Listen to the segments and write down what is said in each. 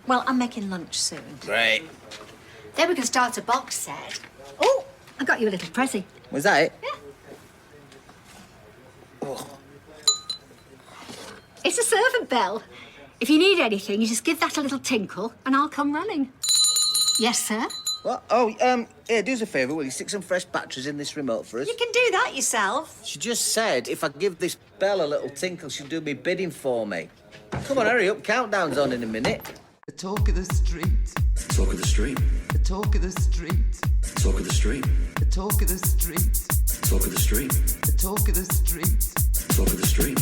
Well, I'm making lunch soon. Great. Then we can start a box set. Oh, I got you a little prezi. Was that it? Yeah. Oh. It's a servant bell. If you need anything, you just give that a little tinkle and I'll come running. Yes, sir? What? Oh, here, do us a favour, will you stick some fresh batteries in this remote for us? You can do that yourself. She just said if I give this bell a little tinkle, she'll do me bidding for me. Come on, hurry up, countdown's on in a minute. The talk of the street. Talk of the street. The talk of the street. Talk of the street. The talk of the street. Talk of the street. The talk of the street. Talk of the street.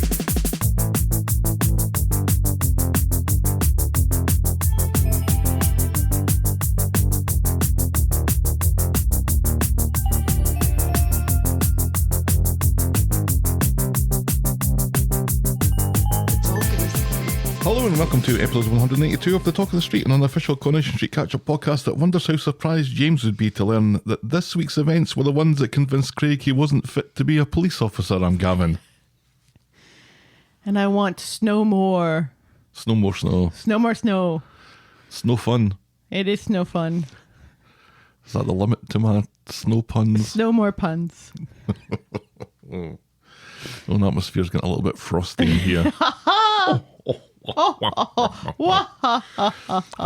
Hello and welcome to episode 182 of the Talk of the Street, an unofficial Coronation Street catch-up podcast that wonders how surprised James would be to learn that this week's events were the ones that convinced Craig he wasn't fit to be a police officer. I'm Gavin. And I want snow more. Snow more snow. Snow more snow. Snow fun. It is snow fun. Is that the limit to my snow puns? Snow more puns. Oh, the atmosphere's getting a little bit frosty in here. What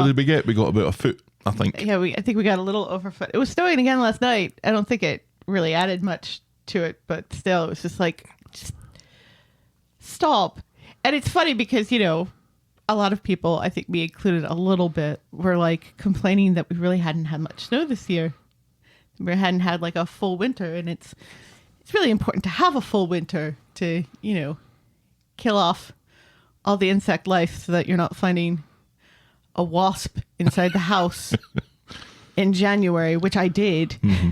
did we get? We got about a foot, I think. Yeah, I think we got a little overfoot. It was snowing again last night. I don't think it really added much to it, but still, it was just like, just stop. And it's funny because, you know, a lot of people, I think me included a little bit, were like complaining that we really hadn't had much snow this year. We hadn't had like a full winter, and it's really important to have a full winter to, you know, kill off all the insect life so that you're not finding a wasp inside the house in January, which I did. Mm-hmm.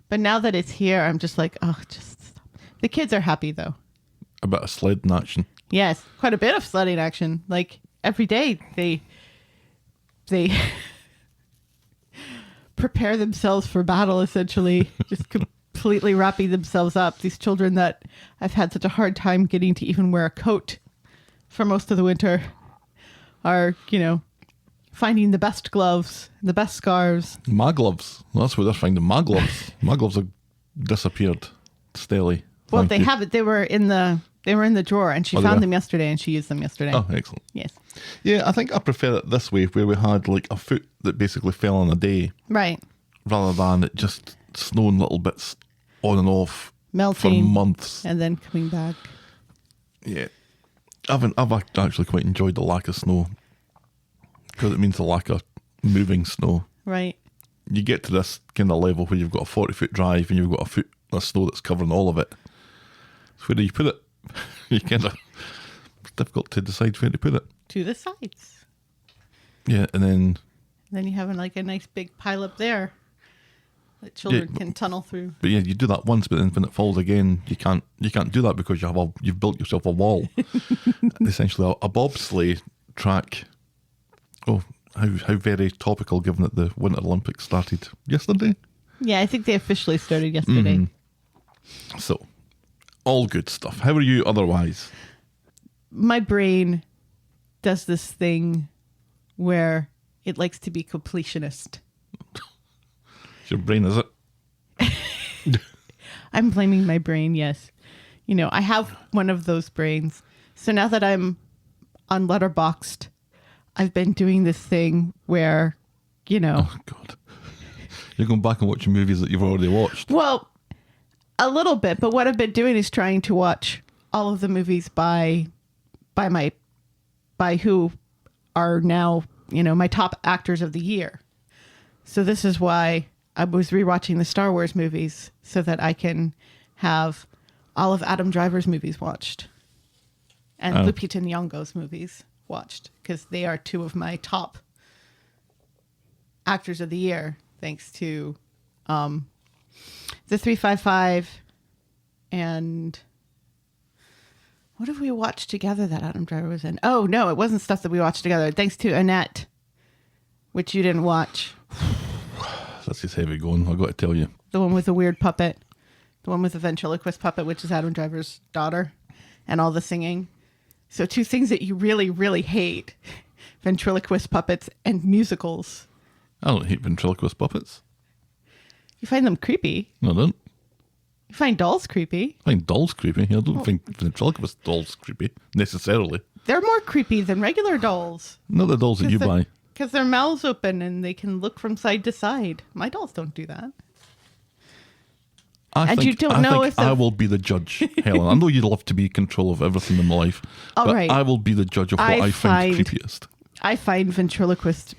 But now that it's here, I'm just like, oh, just stop. The kids are happy though. A bit of sledding action. Yes, quite a bit of sledding action. Like every day they prepare themselves for battle, essentially, just completely wrapping themselves up. These children that I've had such a hard time getting to even wear a coat for most of the winter are, you know, finding the best gloves, the best scarves. My gloves. That's what they're finding. My gloves. My gloves have disappeared. Stelly. Well, they haven't. They were in the drawer, and she found them yesterday, and she used them yesterday. Oh, excellent. Yes. Yeah, I think I prefer it this way, where we had like a foot that basically fell in a day. Right. Rather than it just snowing little bits on and off. Melting. For months. And then coming back. Yeah. I've actually quite enjoyed the lack of snow, because it means the lack of moving snow. Right. You get to this kind of level where you've got a 40-foot drive and you've got a foot of snow that's covering all of it. So where do you put it? You kind of, it's difficult to decide where to put it. To the sides. Yeah, and then you have like a nice big pile up there that children can tunnel through. But yeah, you do that once, but then when it falls again, you can't do that because you've built yourself a wall. Essentially, a bobsleigh track. Oh, how very topical, given that the Winter Olympics started yesterday. Yeah, I think they officially started yesterday. Mm-hmm. So, all good stuff. How are you otherwise? My brain does this thing where it likes to be completionist. Your brain, is it? I'm blaming my brain, yes. You know, I have one of those brains. So now that I'm on Letterboxd, I've been doing this thing where, you know... Oh, God. You're going back and watching movies that you've already watched. Well, a little bit, but what I've been doing is trying to watch all of the movies by who are now, you know, my top actors of the year. So this is why I was rewatching the Star Wars movies so that I can have all of Adam Driver's movies watched and Lupita Nyong'o's movies watched, because they are two of my top actors of the year, thanks to the 355 and what have we watched together that Adam Driver was in? Oh, no, it wasn't stuff that we watched together. Thanks to Annette, which you didn't watch. That's just heavy going, I've got to tell you. The one with the weird puppet. The one with the ventriloquist puppet, which is Adam Driver's daughter, and all the singing. So two things that you really, really hate. ventriloquist puppets and musicals. I don't hate ventriloquist puppets. You find them creepy. No, I don't. You find dolls creepy. I find dolls creepy. I don't think ventriloquist dolls creepy, necessarily. They're more creepy than regular dolls. Not the dolls that you buy. Because their mouths open and they can look from side to side. My dolls don't do that. I think if I will be the judge, Helen. I know you'd love to be in control of everything in life, but right. I will be the judge of what I find creepiest. I find ventriloquist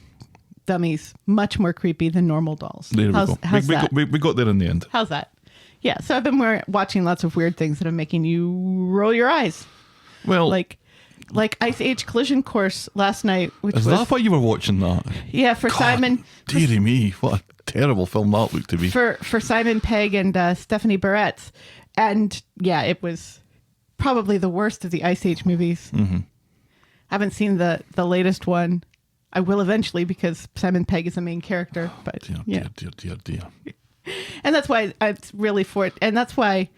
dummies much more creepy than normal dolls. There we go. How's that? We got there in the end. How's that? Yeah, so I've been watching lots of weird things that are making you roll your eyes. Well, like Ice Age Collision Course last night, which is was... that why you were watching that? Yeah, for God, Simon... Dearie me, what a terrible film that looked to be. For Simon Pegg and Stephanie Barretts. And yeah, it was probably the worst of the Ice Age movies. Mm-hmm. I haven't seen the latest one. I will eventually because Simon Pegg is the main character. But Dear. And that's why it's really for it. And that's why,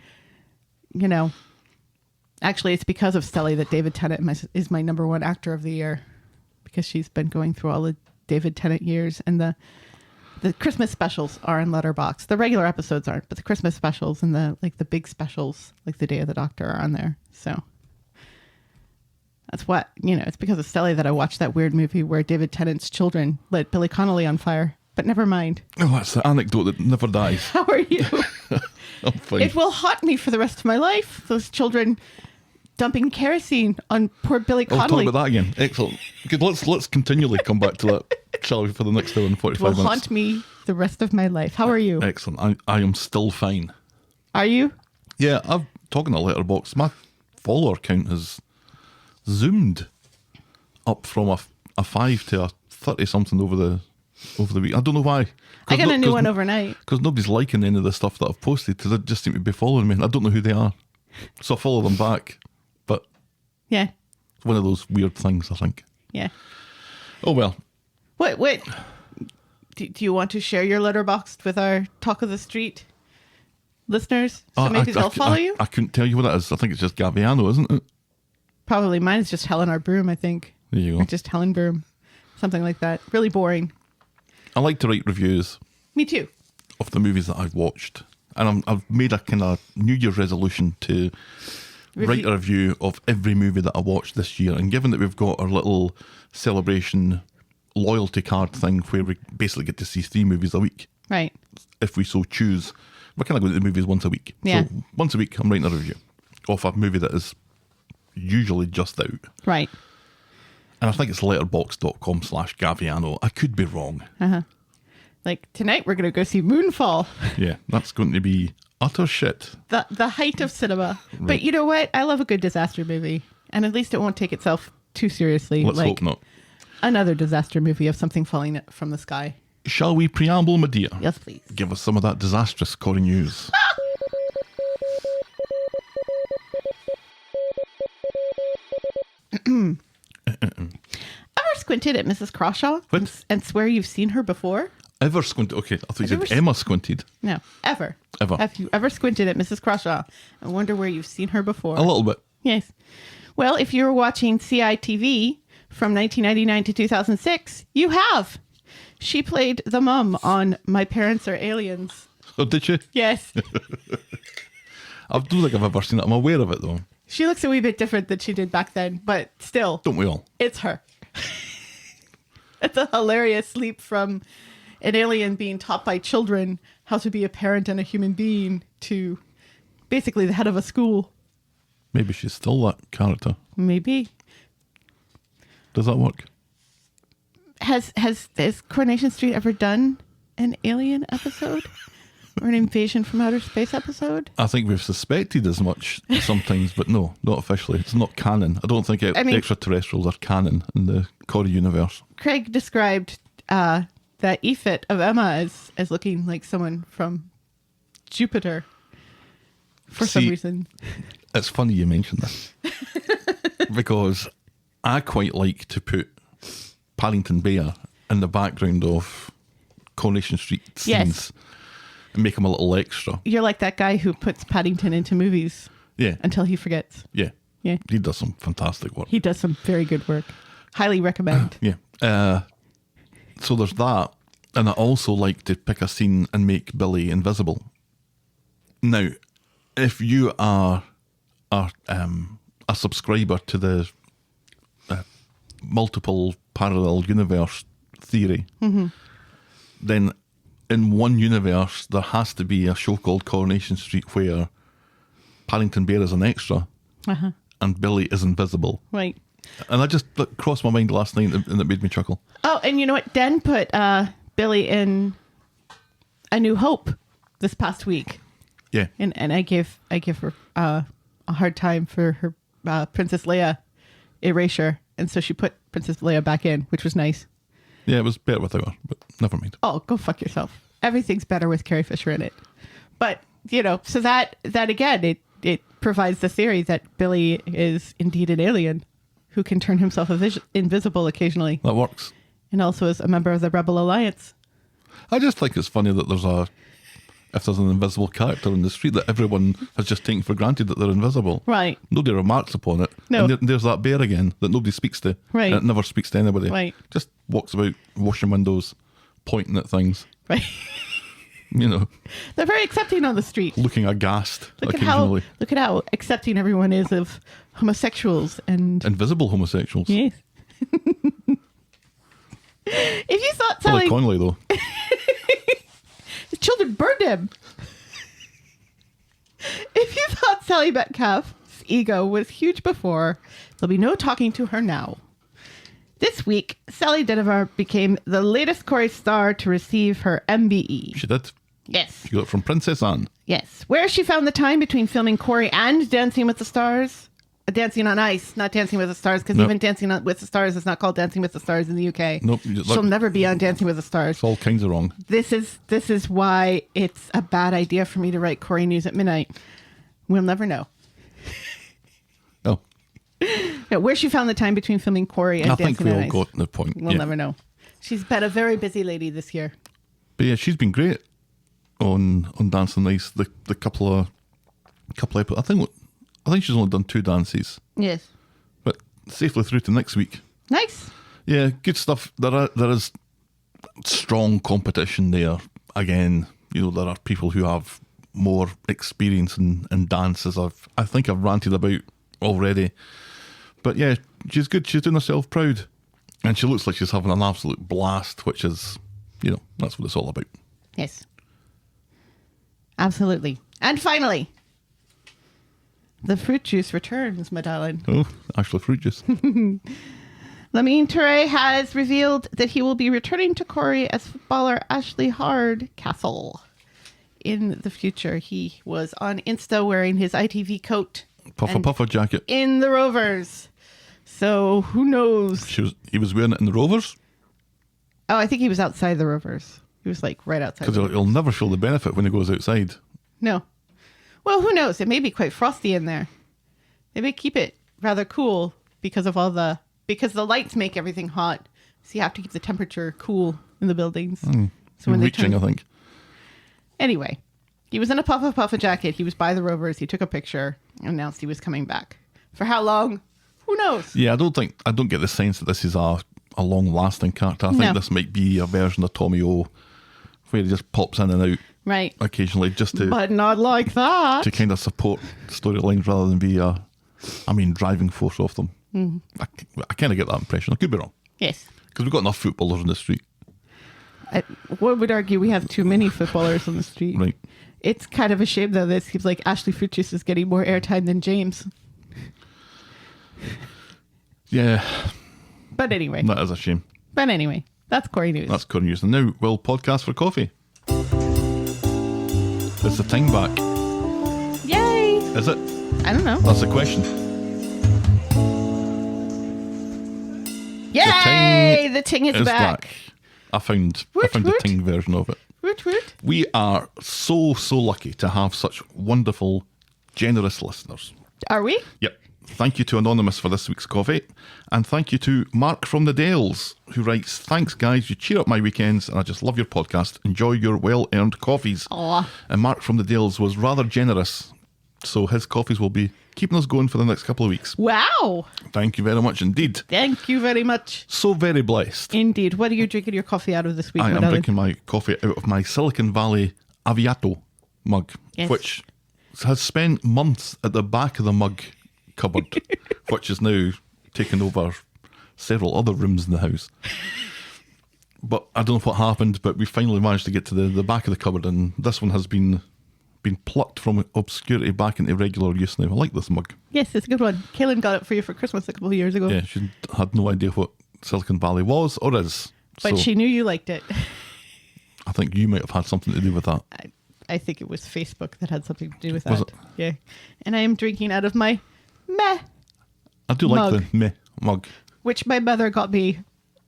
actually it's because of Stelly that David Tennant is my number one actor of the year. Because she's been going through all the David Tennant years. And the Christmas specials are in Letterboxd. The regular episodes aren't, but the Christmas specials and the big specials, like The Day of the Doctor, are on there. So that's what, it's because of Stelly that I watched that weird movie where David Tennant's children lit Billy Connolly on fire. But never mind. Oh, that's the anecdote that never dies. How are you? I'm fine. It will haunt me for the rest of my life. Those children dumping kerosene on poor Billy I'll Connolly. talk about that again. Excellent. Good. Let's continually come back to that, shall we, for the next hour and 45 will minutes. haunt me the rest of my life. How are you? Excellent. I am still fine. Are you? Yeah, I'm talking a letterbox. My follower count has zoomed up from a 5 to a 30 something over the week. I don't know why. I got a new one overnight. Because nobody's liking any of the stuff that I've posted. They just seem to be following me. I don't know who they are. So I follow them back. But Yeah. it's one of those weird things, I think. Yeah. Oh, well. Wait. Do you want to share your Letterboxd with our Talk of the Street listeners? So maybe they'll follow you? I couldn't tell you what it is. I think it's just Gaviano, isn't it? Probably. Mine is just Helen R. Broom, I think. There you go. Or just Helen Broom. Something like that. Really boring. I like to write reviews Me too. of the movies that I've watched. And I've made a kind of New Year's resolution to write a review of every movie that I watched this year. And given that we've got our little celebration loyalty card thing where we basically get to see 3 movies a week, Right. if we so choose, we're kind of going to the movies once a week. Yeah. So once a week, I'm writing a review of a movie that is usually just out. Right. And I think it's letterboxd.com/Gaviano. I could be wrong. Like tonight we're going to go see Moonfall. Yeah, that's going to be utter shit. The height of cinema. Right. But you know what? I love a good disaster movie. And at least it won't take itself too seriously. Let's hope not. Another disaster movie of something falling from the sky. Shall we preamble, my dear? Yes, please. Give us some of that disastrous Corrie news. Ever squinted at Mrs. Crawshaw and swear you've seen her before? Ever squinted? Okay, I thought you said Emma squinted. No, ever. Ever. Have you ever squinted at Mrs. Crawshaw and wonder where you've seen her before? A little bit. Yes. Well, if you were watching CITV from 1999 to 2006, you have. She played the mum on My Parents Are Aliens. Oh, did she? Yes. I don't think I've ever seen it. I'm aware of it, though. She looks a wee bit different than she did back then, but still. Don't we all? It's her. It's a hilarious leap from an alien being taught by children how to be a parent and a human being to basically the head of a school. Maybe she's still that character. Maybe. Does that work? Has Coronation Street ever done an alien episode? Or an invasion from outer space episode? I think we've suspected as much sometimes, but no, not officially. It's not canon. I don't think extraterrestrials are canon in the Corrie universe. Craig described that Efit of Emma as looking like someone from Jupiter for some reason. It's funny you mention this because I quite like to put Paddington Bear in the background of Coronation Street scenes. Yes. And make him a little extra. You're like that guy who puts Paddington into movies. Yeah. Until he forgets. Yeah. Yeah. He does some fantastic work. He does some very good work. Highly recommend. Yeah. So there's that. And I also like to pick a scene and make Billy invisible. Now, if you are a subscriber to the multiple parallel universe theory, then in one universe there has to be a show called Coronation Street where Paddington Bear is an extra and Billy is invisible. Right. And that just crossed my mind last night and it made me chuckle. Oh, and you know what? Den put Billy in A New Hope this past week. Yeah. And I give her a hard time for her Princess Leia erasure. And so she put Princess Leia back in, which was nice. Yeah, it was better without her, but never mind. Oh, go fuck yourself. Everything's better with Carrie Fisher in it. But, you know, so that again, it provides the theory that Billy is indeed an alien who can turn himself invisible occasionally. That works. And also is a member of the Rebel Alliance. I just think it's funny that if there's an invisible character in the street, that everyone has just taken for granted that they're invisible. Right. Nobody remarks upon it. No. And there's that bear again that nobody speaks to. Right. And it never speaks to anybody. Right. Just walks about, washing windows, pointing at things. Right. You know, They're very accepting on the street. looking aghast Look at occasionally. how accepting everyone is of homosexuals and Invisible homosexuals. yes. If you thought Billy Sally, Connolly, though. his children burned him. If you thought Sally Metcalf's ego was huge before, there'll be no talking to her now. This week, Sally Deniver became the latest Corrie star to receive her MBE. She did. Yes. She got it from Princess Anne. Yes. Where she found the time between filming Corrie and Dancing with the Stars. Dancing on Ice, not Dancing with the Stars, because Nope. even Dancing with the Stars is not called Dancing with the Stars in the UK. Nope. She'll never be on Dancing with the Stars. It's all kinds of wrong. This is why it's a bad idea for me to write Corrie News at midnight. We'll never know. Oh, Yeah, where she found the time between filming Corrie and I think Dancing we on all Ice. got the point. We'll Yeah. never know. She's been a very busy lady this year. But yeah, she's been great on Dancing on Ice. The couple episodes. I think she's only done 2 dances, Yes. but safely through to next week. Nice. Yeah, good stuff. There is strong competition there. Again, you know, there are people who have more experience in dance, as I think I've ranted about already. But yeah, she's good. She's doing herself proud. And she looks like she's having an absolute blast, which is, you know, that's what it's all about. Yes. Absolutely. And finally, the fruit juice returns, my darling. Oh, actually fruit juice. Lamine Touré has revealed that he will be returning to Corrie as footballer Ashley Hardcastle in the future. He was on Insta wearing his ITV coat. Puffer jacket. In the Rovers. So who knows? He was wearing it in the Rovers, Oh, I think he was outside the Rovers. He was like right outside. because he'll never feel the benefit when he goes outside. No. Well, who knows? It may be quite frosty in there. They may keep it rather cool because the lights make everything hot. So you have to keep the temperature cool in the buildings. So when Reaching, I think. Anyway, he was in a puffer jacket. He was by the Rovers. He took a picture, announced he was coming back. For how long? Who knows? Yeah, I don't get the sense that this is a long-lasting character. I think No. this might be a version of Tommy O, where he just pops in and out Right. occasionally, just But not like that. to kind of support storylines rather than be a driving force of them. I kind of get that impression. I could be wrong, Yes. because we've got enough footballers on the street. One would argue we have too many footballers on the street. Right. It's kind of a shame, though, that it seems like Ashley Fruit Juice is getting more airtime than James. Yeah, But anyway. that is a shame. That's Corrie News. That's current news. And now we'll podcast for coffee. Is the ting back? Yay! Is it? I don't know. That's the question. Yay! The ting is Is back. I found Woot, the woot. ting version of it. Woot woot. We are so lucky to have such wonderful, generous listeners. Are we? Yep. Thank you to Anonymous for this week's coffee. And thank you to Mark from the Dales, who writes, "Thanks, guys. You cheer up my weekends, and I just love your podcast. Enjoy your well-earned coffees." Aw. And Mark from the Dales was rather generous So his coffees will be keeping us going for the next couple of weeks. Wow. Thank you very much indeed. Thank you very much. So very blessed. Indeed. What are you drinking your coffee out of this week, I my am darling? drinking my coffee out of my Silicon Valley Aviato mug, Yes. which has spent months at the back of the mug cupboard, which is now taken over several other rooms in the house. But I don't know what happened, but we finally managed to get to the back of the cupboard, and this one has been plucked from obscurity back into regular use now. I like this mug. Yes, it's a good one. Kaylin got it for you for Christmas a couple of years ago. Yeah, she had no idea what Silicon Valley was or is. But she knew you liked it. I think you might have had something to do with that. I think it was Facebook that had something to do with Was that. it? Yeah. And I am drinking out of my meh, I do Mug. like the meh mug. which my mother got me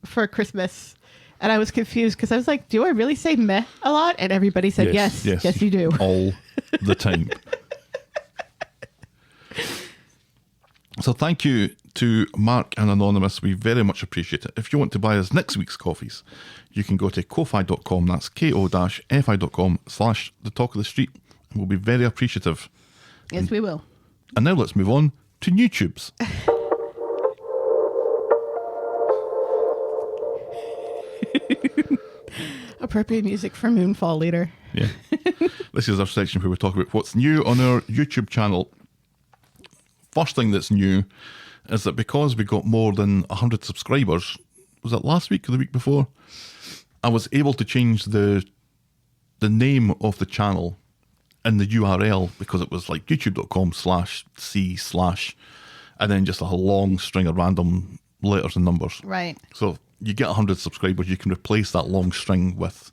for Christmas. And I was confused because I was like, do I really say meh a lot? And everybody said, yes, you do. All the time. So thank you to Mark and Anonymous. We very much appreciate it. If you want to buy us next week's coffees, you can go to ko-fi.com. That's ko-fi.com/the talk of the street. And we'll be very appreciative. Yes, we will. And now let's move on to YouTubes. Appropriate music for Moonfall later. Yeah. This is our section where we talk about what's new on our YouTube channel. First thing that's new is that because we got more than 100 subscribers, was it last week or the week before? I was able to change the name of the channel in the URL because it was like youtube.com/c/ and then just a long string of random letters and numbers. Right. So you get 100 subscribers, you can replace that long string with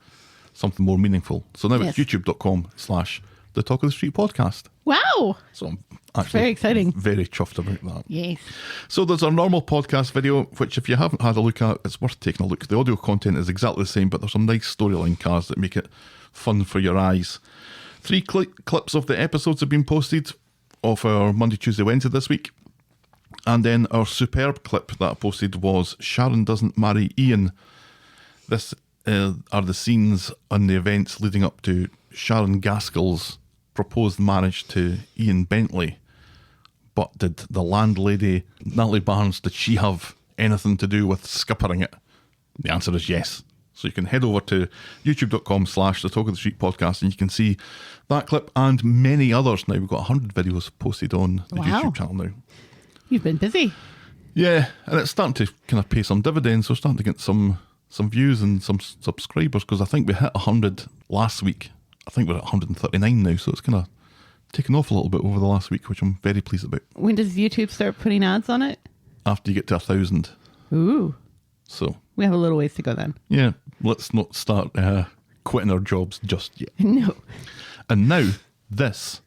something more meaningful. So now Yes. it's youtube.com/the Talk of the Street podcast. Wow. So I'm actually Very exciting. very chuffed about that. Yes. So there's our normal podcast video, which if you haven't had a look at, it's worth taking a look. The audio content is exactly the same, but there's some nice storyline cards that make it fun for your eyes. 3 clips of the episodes have been posted of our Monday, Tuesday, Wednesday this week. And then our superb clip that I posted was Sharon Doesn't Marry Ian. This are the scenes on the events leading up to Sharon Gaskell's proposed marriage to Ian Bentley. But did the landlady, Natalie Barnes, did she have anything to do with skippering it? The answer is yes. So you can head over to youtube.com/the Talk of the Street podcast and you can see that clip and many others now. We've got 100 videos posted on the Wow. YouTube channel now. You've been busy. Yeah, and it's starting to kind of pay some dividends. We're starting to get some views and some subscribers because I think we hit 100 last week. I think we're at 139 now, so it's kind of taken off a little bit over the last week, which I'm very pleased about. When does YouTube start putting ads on it? After you get to 1,000. Ooh. So, We have a little ways to go then. yeah, let's not start quitting our jobs just yet. No. And now, this.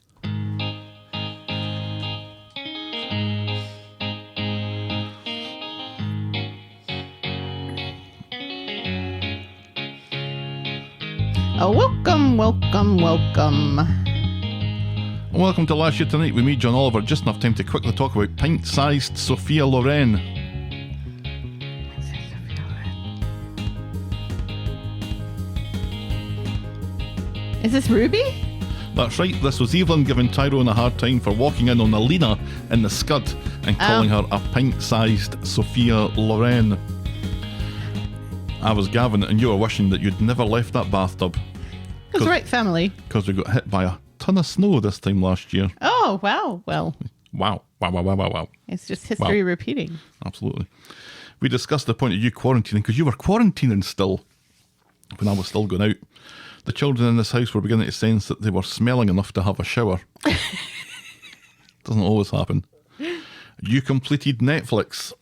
Welcome. Welcome to Last Year Tonight with me, John Oliver. Just enough time to quickly talk about pint-sized Sophia Loren. Is this Ruby? That's right, this was Evelyn giving Tyrone a hard time for walking in on Alina in the Scud and calling her a pint-sized Sophia Loren. I was Gavin and you were wishing that you'd never left that bathtub. That's right, family. Because we got hit by a ton of snow this time last year. Oh, wow. Well, Wow. it's just history repeating. Absolutely. We discussed the point of you quarantining because you were quarantining still when I was still going out. The children in this house were beginning to sense that they were smelling enough to have a shower. Doesn't always happen. You completed Netflix.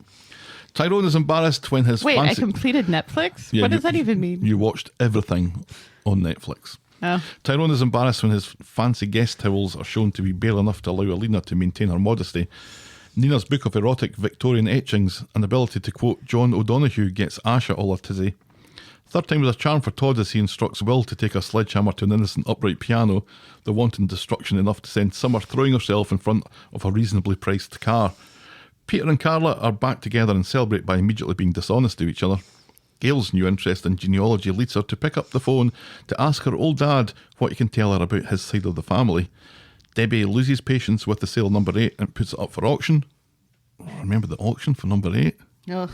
Tyrone is embarrassed when his Wait, I fancy... completed Netflix? Yeah, What you- does that even mean? You watched everything on Netflix. Oh. Tyrone is embarrassed when his fancy guest towels are shown to be bare enough to allow Alina to maintain her modesty. Nina's book of erotic Victorian etchings and ability to quote John O'Donoghue gets Asha all a tizzy. Third time was a charm for Todd as he instructs Will to take a sledgehammer to an innocent upright piano, the wanton destruction enough to send Summer throwing herself in front of a reasonably priced car. Peter and Carla are back together and celebrate by immediately being dishonest to each other. Gail's new interest in genealogy leads her to pick up the phone to ask her old dad what he can tell her about his side of the family. Debbie loses patience with the sale number 8 and puts it up for auction. Remember the auction for number 8? Ugh.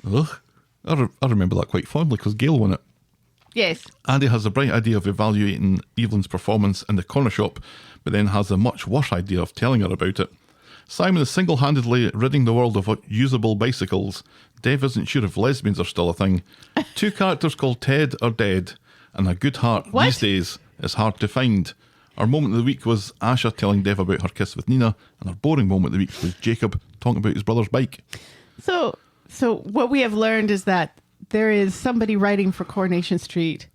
Ugh. I remember that quite fondly because Gail won it. Yes. Andy has the bright idea of evaluating Evelyn's performance in the corner shop, but then has the much worse idea of telling her about it. Simon is single-handedly ridding the world of usable bicycles. Dev isn't sure if lesbians are still a thing. 2 characters called Ted are dead, and a good heart these days is hard to find. Our moment of the week was Asha telling Dev about her kiss with Nina, and our boring moment of the week was Jacob talking about his brother's bike. So what we have learned is that there is somebody writing for Coronation Street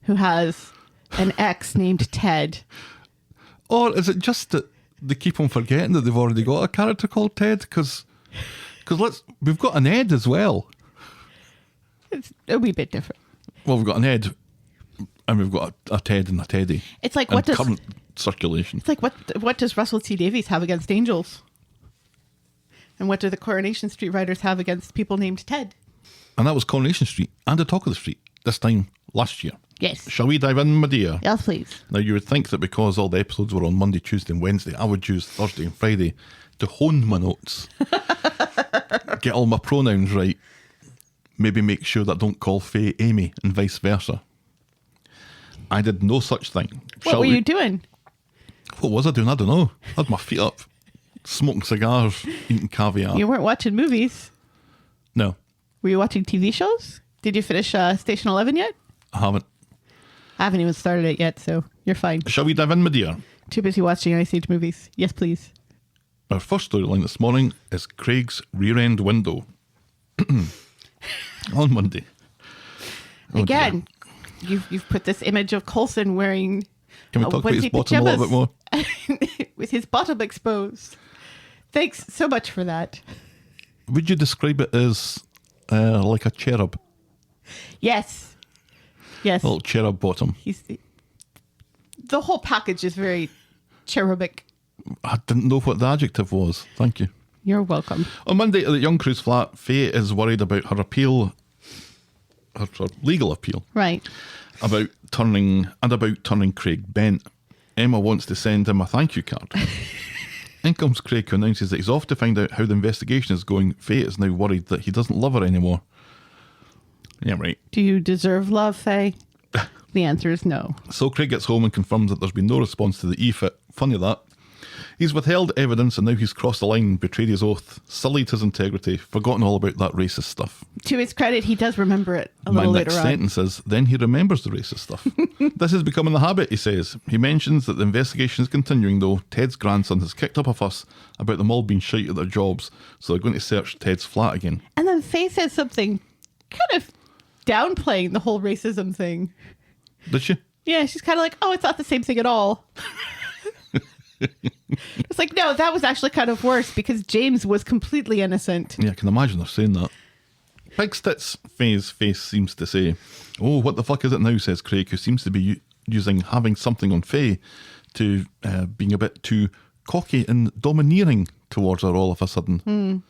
who has an ex named Ted. Or is it just that they keep on forgetting that they've already got a character called Ted? Because we've got an Ed as well. It's a wee bit different. Well, we've got an Ed, and we've got a Ted and a Teddy. It's like, in current circulation. It's like what does Russell T Davies have against angels? And what do the Coronation Street writers have against people named Ted? And that was Coronation Street and the Talk of the Street, this time last year. Yes. Shall we dive in, my dear? Yes, please. Now, you would think that because all the episodes were on Monday, Tuesday and Wednesday, I would choose Thursday and Friday to hone my notes, get all my pronouns right, maybe make sure that I don't call Faye Amy and vice versa. I did no such thing. What were you doing? What was I doing? I don't know. I had my feet up, smoking cigars, eating caviar. You weren't watching movies. No, Were you watching TV shows? Did you finish Station 11 yet? I haven't. I haven't even started it yet, so you're fine. Shall we dive in, my dear? Too busy watching Ice Age movies. Yes, please. Our first storyline this morning is Craig's rear end window. On Monday. Oh, Again, you've put this image of Coulson wearing Can we talk about his bottom a little bit more? with his bottom exposed. Thanks so much for that. Would you describe it as like a cherub? Yes. Yes. A little cherub bottom. The whole package is very cherubic. I didn't know what the adjective was. Thank you. You're welcome. On Monday at the Young Crew's flat, Faye is worried about her appeal, her legal appeal. Right. About turning Craig bent. Emma wants to send him a thank you card. In comes Craig, who announces that he's off to find out how the investigation is going. Faye is now worried that he doesn't love her anymore. Yeah, right. Do you deserve love, Faye? The answer is no. So Craig gets home and confirms that there's been no response to the e-fit. Funny that. He's withheld evidence and now he's crossed the line, betrayed his oath, sullied his integrity, forgotten all about that racist stuff. To his credit, he does remember it a little My later next on. sentence is, then he remembers the racist stuff. This is becoming the habit, he says. He mentions that the investigation is continuing, though. Ted's grandson has kicked up a fuss about them all being shite at their jobs, so they're going to search Ted's flat again. And then Faye says something kind of downplaying the whole racism thing. Did she? Yeah, she's kind of like, oh, it's not the same thing at all. It's like, no, that was actually kind of worse because James was completely innocent. Yeah, I can imagine her saying that. Big Stit's Faye's face seems to say, oh, what the fuck is it now, says Craig, who seems to be using having something on Faye to being a bit too cocky and domineering towards her all of a sudden.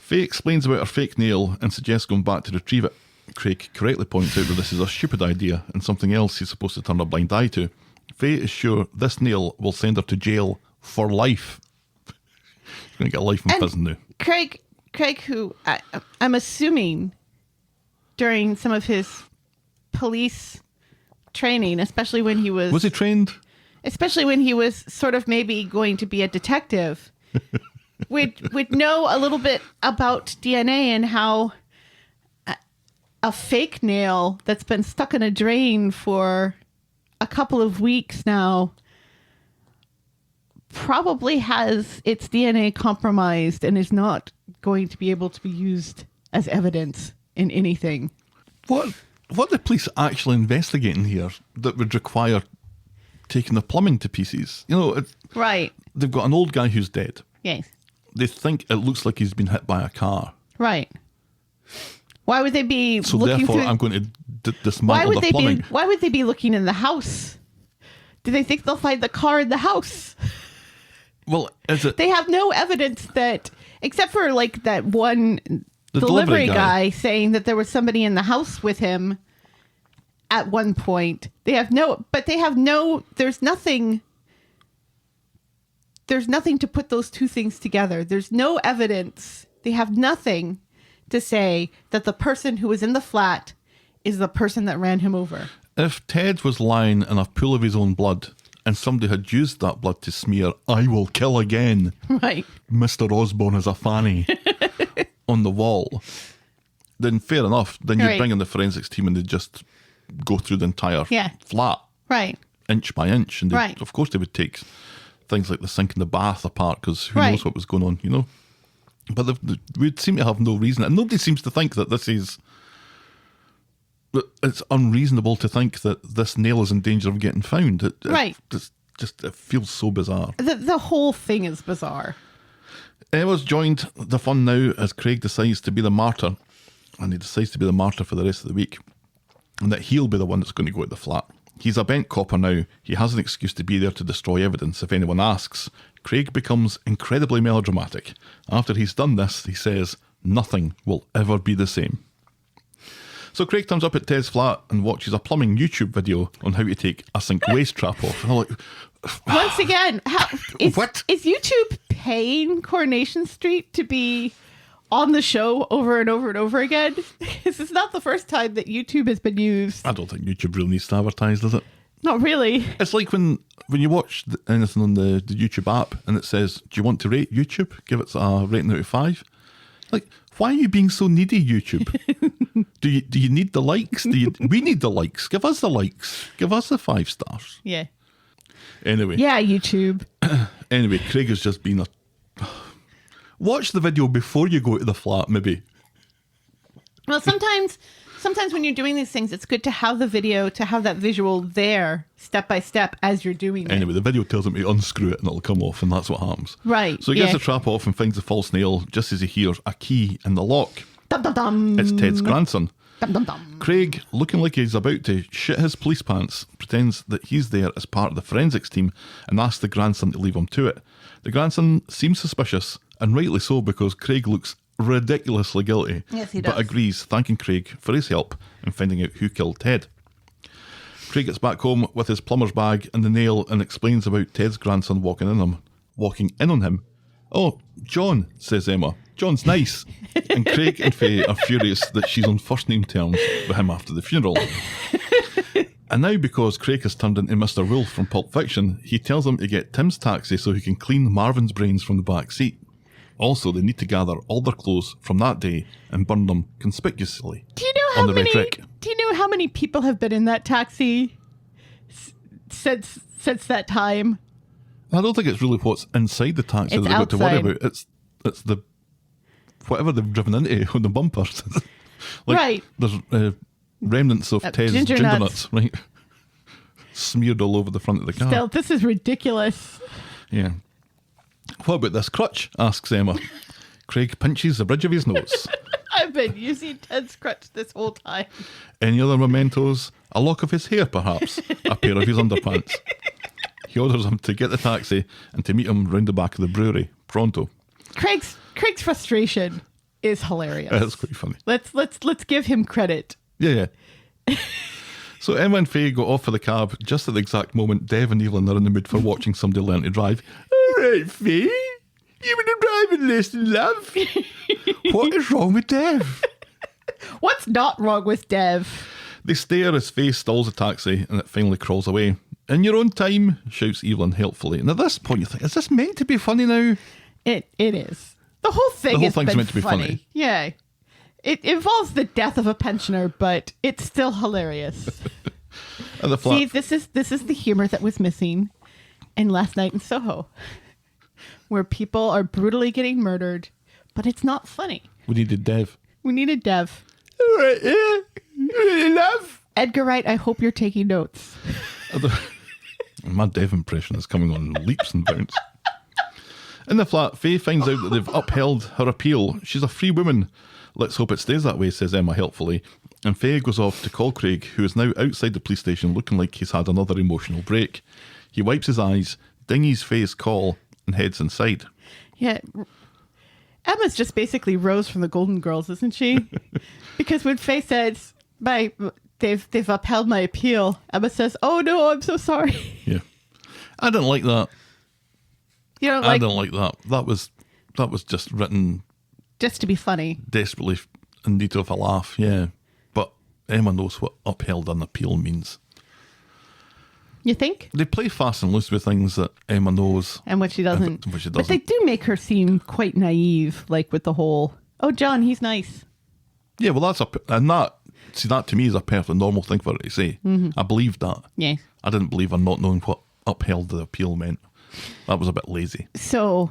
Faye explains about her fake nail and suggests going back to retrieve it. Craig correctly points out that this is a stupid idea and something else he's supposed to turn a blind eye to. Faye is sure this nail will send her to jail for life. She's going to get life in prison now. Craig, who I'm assuming during some of his police training, especially when he was... Was he trained? Especially when he was sort of maybe going to be a detective, would know a little bit about DNA and how a fake nail that's been stuck in a drain for a couple of weeks now probably has its DNA compromised and is not going to be able to be used as evidence in anything. What are the police actually investigating here that would require taking the plumbing to pieces? You know, Right. They've got an old guy who's dead. Yes. They think it looks like he's been hit by a car. Right. Why would they be So looking therefore, through... I'm going to dismantle the plumbing. Why would they be looking in the house? Do they think they'll find the car in the house? Well, is it... They have no evidence that, except for like that one The delivery delivery guy saying that there was somebody in the house with him at one point. There's nothing there's nothing to put those two things together. There's no evidence. They have nothing to say that the person who was in the flat is the person that ran him over. If Ted was lying in a pool of his own blood and somebody had used that blood to smear, "I will kill again, Right. Mr. Osborne is a fanny," on the wall, then fair enough. Then you'd Right. bring in the forensics team and they'd just go through the entire Yeah. flat, Right. inch by inch. And Right. of course they would take things like the sink and the bath apart because who Right. knows what was going on, you know? But we seem to have no reason. And nobody seems to think that this is... that it's unreasonable to think that this nail is in danger of getting found. Right. It feels so bizarre. The whole thing is bizarre. Emma's joined the fun now as Craig decides to be the martyr. And he decides to be the martyr for the rest of the week. And that he'll be the one that's going to go to the flat. He's a bent copper now. He has an excuse to be there to destroy evidence if anyone asks. Craig becomes incredibly melodramatic. After he's done this, he says, "Nothing will ever be the same." So Craig turns up at Ted's flat and watches a plumbing YouTube video on how to take a sink waste trap off. And I'm like, Once again, What? Is YouTube paying Coronation Street to be on the show over and over and over again? This is not the first time that YouTube has been used. I don't think YouTube really needs to advertise, does it? Not really. It's like when you watch anything on the YouTube app and it says, "Do you want to rate YouTube? Give it a rating out of 5." Like, why are you being so needy, YouTube? Do you need the likes? We need the likes. Give us the likes. Give us the 5 stars. Yeah. Anyway. Yeah, YouTube. Anyway, Craig has just been watch the video before you go to the flat, maybe. Well, sometimes when you're doing these things, it's good to have the video, to have that visual there, step by step, as you're doing it. Anyway, the video tells him to unscrew it and it'll come off, and that's what happens. Right, So he gets yeah. the trap off and finds the false nail just as he hears a key in the lock. Dum dum dum. It's Ted's grandson. Dum dum dum. Craig, looking like he's about to shit his police pants, pretends that he's there as part of the forensics team and asks the grandson to leave him to it. The grandson seems suspicious, and rightly so, because Craig looks ridiculously guilty. Yes, he But does. agrees, thanking Craig for his help in finding out who killed Ted. Craig gets back home with his plumber's bag and the nail and explains about Ted's grandson walking in on him. "Oh, John," says Emma. "John's nice." And Craig and Faye are furious that she's on first name terms with him after the funeral. And now, because Craig has turned into Mr. Wolf from Pulp Fiction, he tells him to get Tim's taxi so he can clean Marvin's brains from the back seat. Also, they need to gather all their clothes from that day and burn them conspicuously Do you know on the red brick. Do you know how many people have been in that taxi since that time? I don't think it's really what's inside the taxi It's that they've got to worry outside. about. It's the whatever they've driven into on the bumpers. Right. There's remnants of Ted's ginger ginger nuts. nuts, right? Smeared all over the front of the car. Still, this is ridiculous. Yeah. "What about this crutch?" asks Emma. Craig pinches the bridge of his nose. I've been using Ted's crutch this whole time. Any other mementos? A lock of his hair, perhaps? A pair of his underpants? He orders him to get the taxi and to meet him round the back of the brewery, pronto. Craig's frustration is hilarious. That's quite funny. Let's give him credit. Yeah. So Emma and Faye go off for the cab just at the exact moment Dev and Evelyn are in the mood for watching somebody learn to drive. "All right, Faye, you want a driving lesson, love?" "What is wrong with Dev?" What's not wrong with Dev? They stare as Faye stalls the taxi and it finally crawls away. "In your own time," shouts Evelyn helpfully. And at this point you think, is this meant to be funny now? It is. The whole thing The whole has thing's been meant to be funny. Yeah. It involves the death of a pensioner, but it's still hilarious. At the flat, See, this is the humor that was missing in Last Night in Soho, where people are brutally getting murdered, but it's not funny. we needed Dev. We needed Dev. "All right, yeah, love." Edgar Wright, I hope you're taking notes. My Dev impression is coming on leaps and bounds. In the flat, Faye finds out that they've upheld her appeal. She's a free woman. "Let's hope it stays that way," says Emma helpfully. And Faye goes off to call Craig, who is now outside the police station looking like he's had another emotional break. He wipes his eyes, dingies Faye's call, and heads inside. Yeah. Emma's just basically Rose from the Golden Girls, isn't she? Because when Faye says, they've upheld my appeal, Emma says, "Oh no, I'm so sorry." Yeah. I didn't like that. You know, I like don't like that. That was just written just to be funny. desperately in need of a laugh, yeah. But Emma knows what upheld an appeal means. You think? They play fast and loose with things that Emma knows. And what she doesn't. What she But they doesn't. do make her seem quite naive, like with the whole, oh, John, he's nice. Yeah, well, that to me is a perfectly normal thing for her to say. I believed that. Yes. I didn't believe her not knowing what upheld the appeal meant. That was a bit lazy. So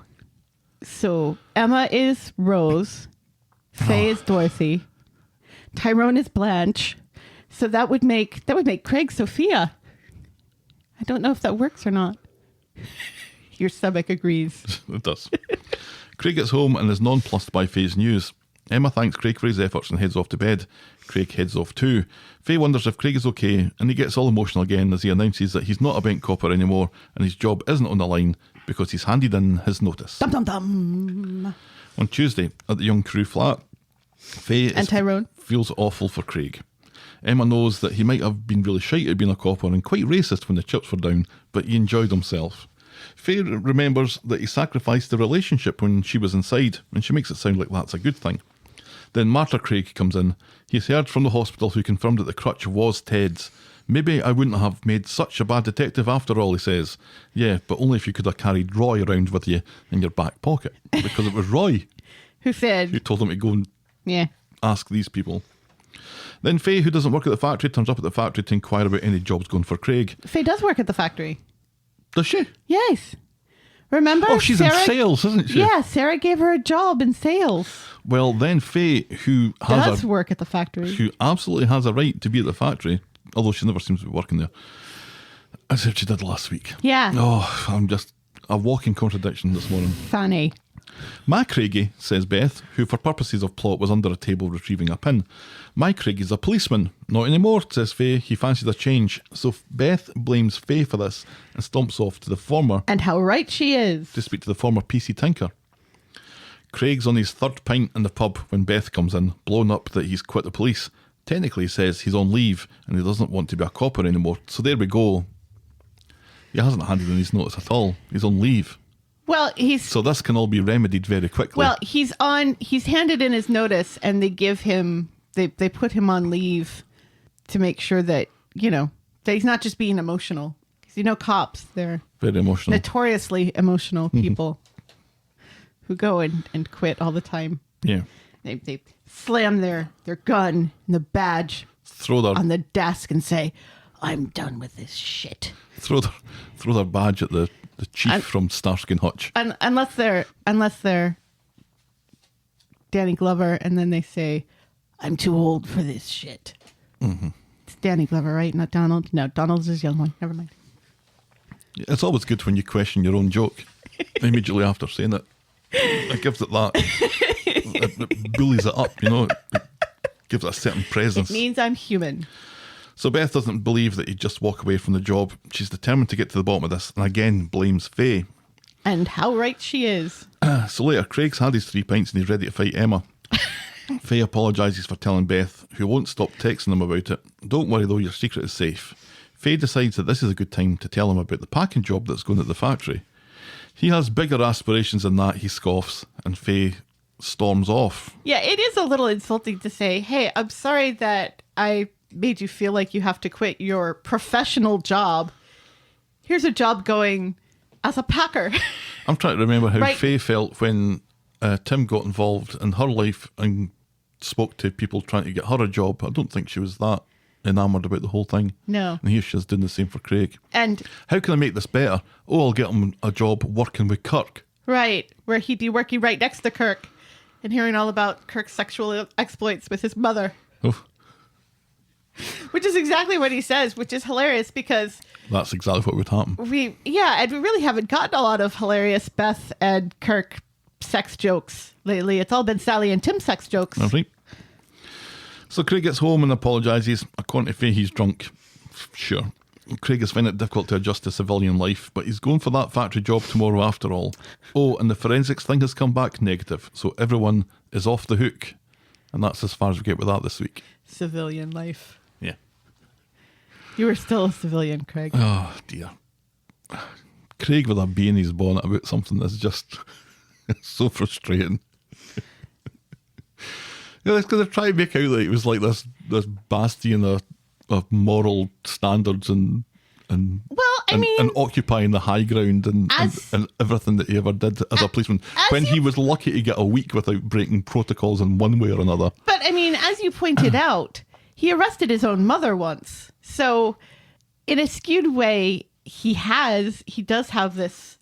Emma is Rose, Faye is Dorothy, Tyrone is Blanche. So that would make Craig Sophia. I don't know if that works or not. Your stomach agrees. It does. Craig gets home and is nonplussed by Faye's news. Emma thanks Craig for his efforts and heads off to bed. Craig heads off too. Faye wonders if Craig is okay, and he gets all emotional again as he announces that he's not a bank copper anymore and his job isn't on the line because he's handed in his notice. Dum dum dum. On Tuesday, at the young crew flat, Faye And Tyrone. feels awful for Craig. Emma knows that he might have been really shite at being a copper and quite racist when the chips were down, but he enjoyed himself. Faye remembers that he sacrificed the relationship when she was inside, and she makes it sound like that's a good thing. Then Martha Craig comes in. He's heard from the hospital who confirmed that the crutch was Ted's. Maybe I wouldn't have made such a bad detective after all, he says. Yeah, but only if you could have carried Roy around with you in your back pocket. Because it was Roy Who said, who told him to go and yeah. ask these people. Then Faye, who doesn't work at the factory, turns up at the factory to inquire about any jobs going for Craig. Faye does work at the factory. Does she? Yes. Remember? Oh, she's in sales, isn't she? Yeah, Sarah gave her a job in sales. Well, then Faye, who Does work at the factory. who absolutely has a right to be at the factory, although she never seems to be working there, as if she did last week. Yeah. Oh, I'm just a walking contradiction this morning. Funny. My Craigie, says Beth, who for purposes of plot was under a table retrieving a pin. My Craigie's a policeman. Not anymore, says Faye. He fancies a change. So Beth blames Faye for this and stomps off to the former And how right she is. to speak to the former PC tinker. Craig's on his third pint in the pub when Beth comes in, blown up that he's quit the police. Technically he says he's on leave and he doesn't want to be a copper anymore. So there we go. He hasn't handed in his notice at all. He's on leave. Well, So this can all be remedied very quickly. Well, he's handed in his notice and they give him they put him on leave to make sure that, that he's not just being emotional. Because cops, they're very emotional. notoriously emotional people who go and quit all the time. Yeah. They slam their gun and the badge Throw on the desk and say, I'm done with this shit. throw their badge at the chief from Starsky and Hutch. Unless they're Danny Glover, and then they say, I'm too old for this shit. Mm-hmm. It's Danny Glover, right? Not Donald? No, Donald's his young one. Never mind. It's always good when you question your own joke immediately after saying it. It gives it that. It bullies it up, It gives it a certain presence. It means I'm human. So Beth doesn't believe that he'd just walk away from the job. She's determined to get to the bottom of this and again blames Faye. And how right she is. So later, Craig's had his 3 pints and he's ready to fight Emma. Faye apologises for telling Beth, who won't stop texting him about it. Don't worry though, your secret is safe. Faye decides that this is a good time to tell him about the packing job that's going at the factory. He has bigger aspirations than that, he scoffs, and Faye storms off. Yeah, it is a little insulting to say, hey, I'm sorry that I made you feel like you have to quit your professional job. Here's a job going as a packer. I'm trying to remember how Right. Faye felt when Tim got involved in her life and spoke to people trying to get her a job. I don't think she was that enamoured about the whole thing. No. And here she's doing the same for Craig. And How can I make this better? Oh, I'll get him a job working with Kirk. right, where he'd be working right next to Kirk and hearing all about Kirk's sexual exploits with his mother. Oh, Which is exactly what he says, which is hilarious because that's exactly what would happen. and we really haven't gotten a lot of hilarious Beth and Kirk sex jokes lately. It's all been Sally and Tim sex jokes. All right. So Craig gets home and apologises. According to Faye, he's drunk. Sure. Craig is finding it difficult to adjust to civilian life, but he's going for that factory job tomorrow after all. Oh, and the forensics thing has come back negative, so everyone is off the hook. And that's as far as we get with that this week. Civilian life. Yeah. You were still a civilian, Craig. Oh, dear. Craig with a bee in his bonnet about something that's just so frustrating. It's because they're trying to make out that it was like this bastion of moral standards and occupying the high ground and everything that he ever did as a policeman. When he was lucky to get a week without breaking protocols in one way or another. But I mean, as you pointed out, he arrested his own mother once. So in a skewed way, he does have this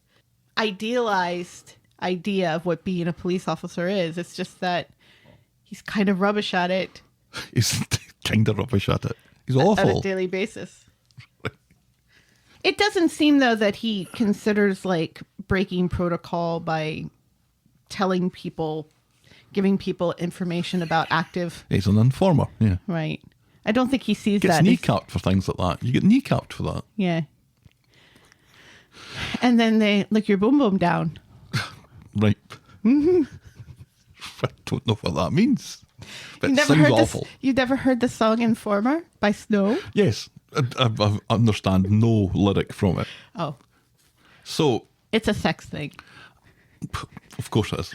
idealized idea of what being a police officer is. It's just that he's kind of rubbish at it. He's kind of rubbish at it. He's awful. On a daily basis. It doesn't seem, though, that he considers, like, breaking protocol by telling people, giving people information about active... He's an informer, yeah. Right. I don't think he sees Gets that. Gets kneecapped for things like that. You get kneecapped for that. Yeah. And then they lick your boom boom down. Right. I don't know what that means. But it never sounds heard awful. You've never heard the song Informer by Snow? Yes. I understand no lyric from it. Oh. So. It's a sex thing. Of course it is.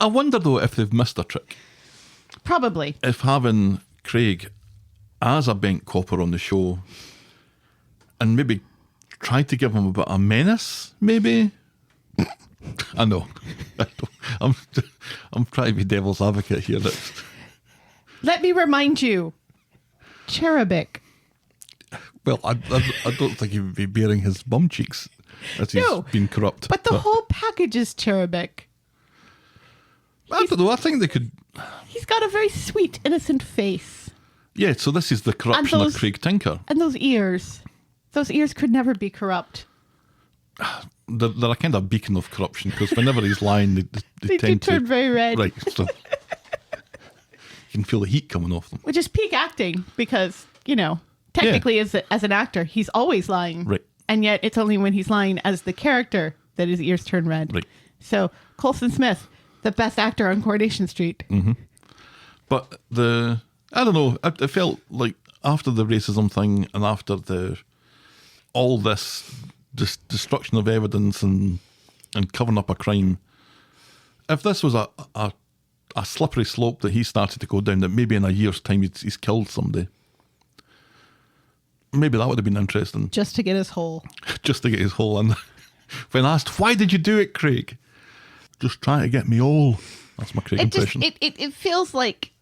I wonder, though, if they've missed a trick. Probably. If having Craig as a bent copper on the show and maybe try to give him a bit of menace, maybe? I know. I'm trying to be devil's advocate here. Let me remind you. Cherubic. Well, I don't think he would be bearing his bum cheeks as he's been corrupt. But the whole package is cherubic. I don't know. I think they could... He's got a very sweet, innocent face. Yeah, so this is the corruption of Craig Tinker. And those ears. Those ears could never be corrupt. They're a kind of beacon of corruption, because whenever he's lying, they tend to turn very red. Right, so you can feel the heat coming off them. Which is peak acting, because, technically as an actor, he's always lying. Right. And yet it's only when he's lying as the character that his ears turn red. Right. So Coulson Smith, the best actor on Coronation Street. Mm-hmm. But I don't know, it felt like after the racism thing and after all this destruction of evidence and covering up a crime, if this was a slippery slope that he started to go down, that maybe in a year's time he's killed somebody, maybe that would have been interesting. Just to get his hole. Just to get his hole. And when asked, why did you do it, Craig? Just trying to get me all. That's my Craig impression. It feels like...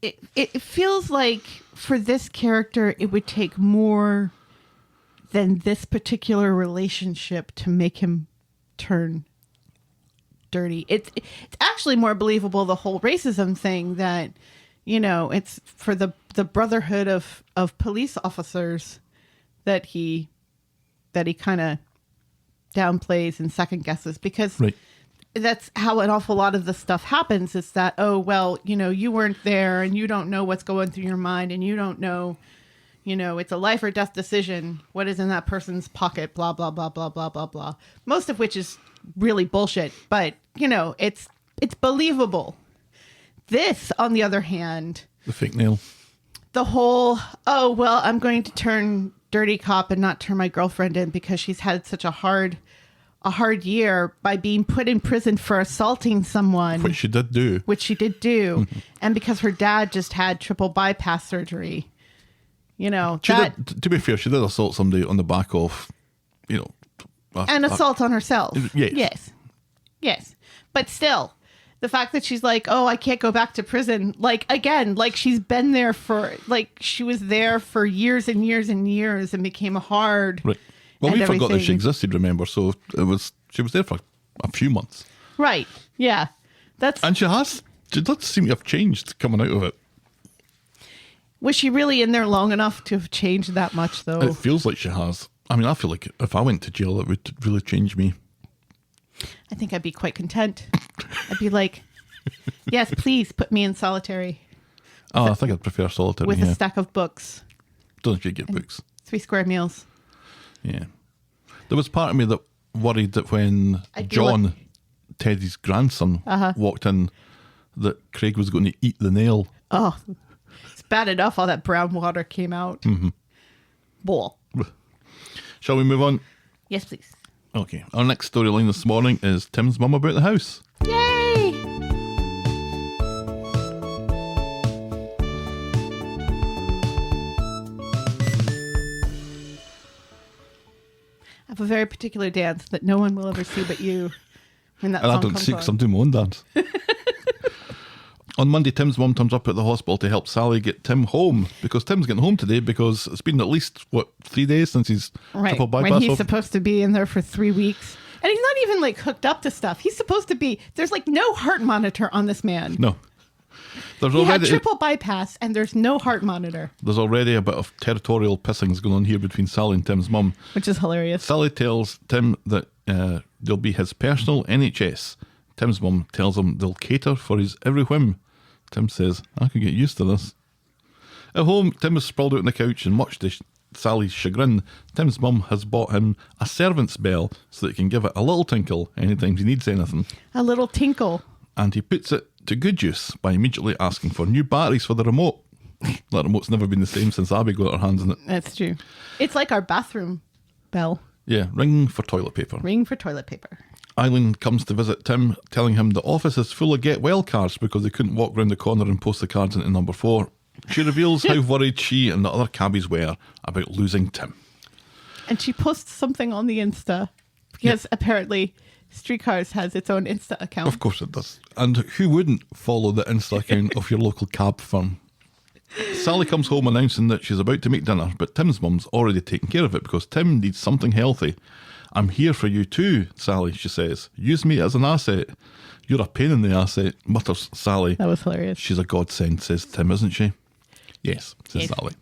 It feels like for this character, it would take more than this particular relationship to make him turn dirty. It's actually more believable, the whole racism thing, that, it's for the brotherhood of police officers that he kind of downplays and second guesses, because right. That's how an awful lot of the stuff happens. Is that, you weren't there and you don't know what's going through your mind, and you don't know, it's a life or death decision. What is in that person's pocket? Blah, blah, blah, blah, blah, blah, blah. Most of which is really bullshit, but it's believable. This, on the other hand, the fake nail, the whole, I'm going to turn dirty cop and not turn my girlfriend in because she's had such a hard year by being put in prison for assaulting someone. Which she did do. Mm-hmm. And because her dad just had triple bypass surgery. To be fair, she did assault somebody on the back of, and assault on herself. Yes. But still, the fact that she's like, I can't go back to prison. Like, again, like she's been there she was there for years and years and years and became hard. Right. Well, we forgot that she existed, remember? So she was there for a few months. Right. Yeah. And she does seem to have changed coming out of it. Was she really in there long enough to have changed that much, though? It feels like she has. I mean, I feel like if I went to jail, it would really change me. I think I'd be quite content. I'd be like, yes, please put me in solitary. I think I'd prefer solitary. With a stack of books. Don't you get books? 3 square meals. Yeah. There was part of me that worried that when John, Teddy's grandson, walked in, that Craig was going to eat the nail. Oh, it's bad enough all that brown water came out. Mm-hmm. bowl. Shall we move on? Yes, please. Okay. Our next storyline this morning is Tim's mum about the house. Yay! I have a very particular dance that no one will ever see but you when that And song I don't comes see on. because I'm doing my own dance. On Monday, Tim's mum turns up at the hospital to help Sally get Tim home because Tim's getting home today because it's been at least, 3 days since he's Right, triple bypass. when he's off. supposed to be in there for 3 weeks. And he's not even like hooked up to stuff. He's supposed to be, there's like no heart monitor on this man. No. There's He had already, triple bypass and there's no heart monitor, there's already a bit of territorial pissings going on here between Sally and Tim's mum. which is hilarious. Sally tells Tim that they'll be his personal NHS. Tim's mum tells him they'll cater for his every whim. Tim says, I could get used to this. At home, Tim is sprawled out on the couch and much to Sally's chagrin, Tim's mum has bought him a servant's bell so that he can give it a little tinkle anytime he needs anything. A little tinkle. And he puts it to good use by immediately asking for new batteries for the remote. That remote's never been the same since Abby got her hands on it. That's true. It's like our bathroom bell. Yeah, ring for toilet paper. Ring for toilet paper. Eileen comes to visit Tim, telling him the office is full of get well cards because they couldn't walk round the corner and post the cards into number 4. She reveals how worried she and the other cabbies were about losing Tim. And she posts something on the Insta because apparently Streetcars has its own Insta account. Of course it does. And who wouldn't follow the Insta account of your local cab firm? Sally comes home announcing that she's about to make dinner, but Tim's mum's already taken care of it because Tim needs something healthy. I'm here for you too, Sally, she says. Use me as an asset. You're a pain in the asset, mutters Sally. That was hilarious. She's a godsend, says Tim, isn't she? Yes, says Yes. Sally.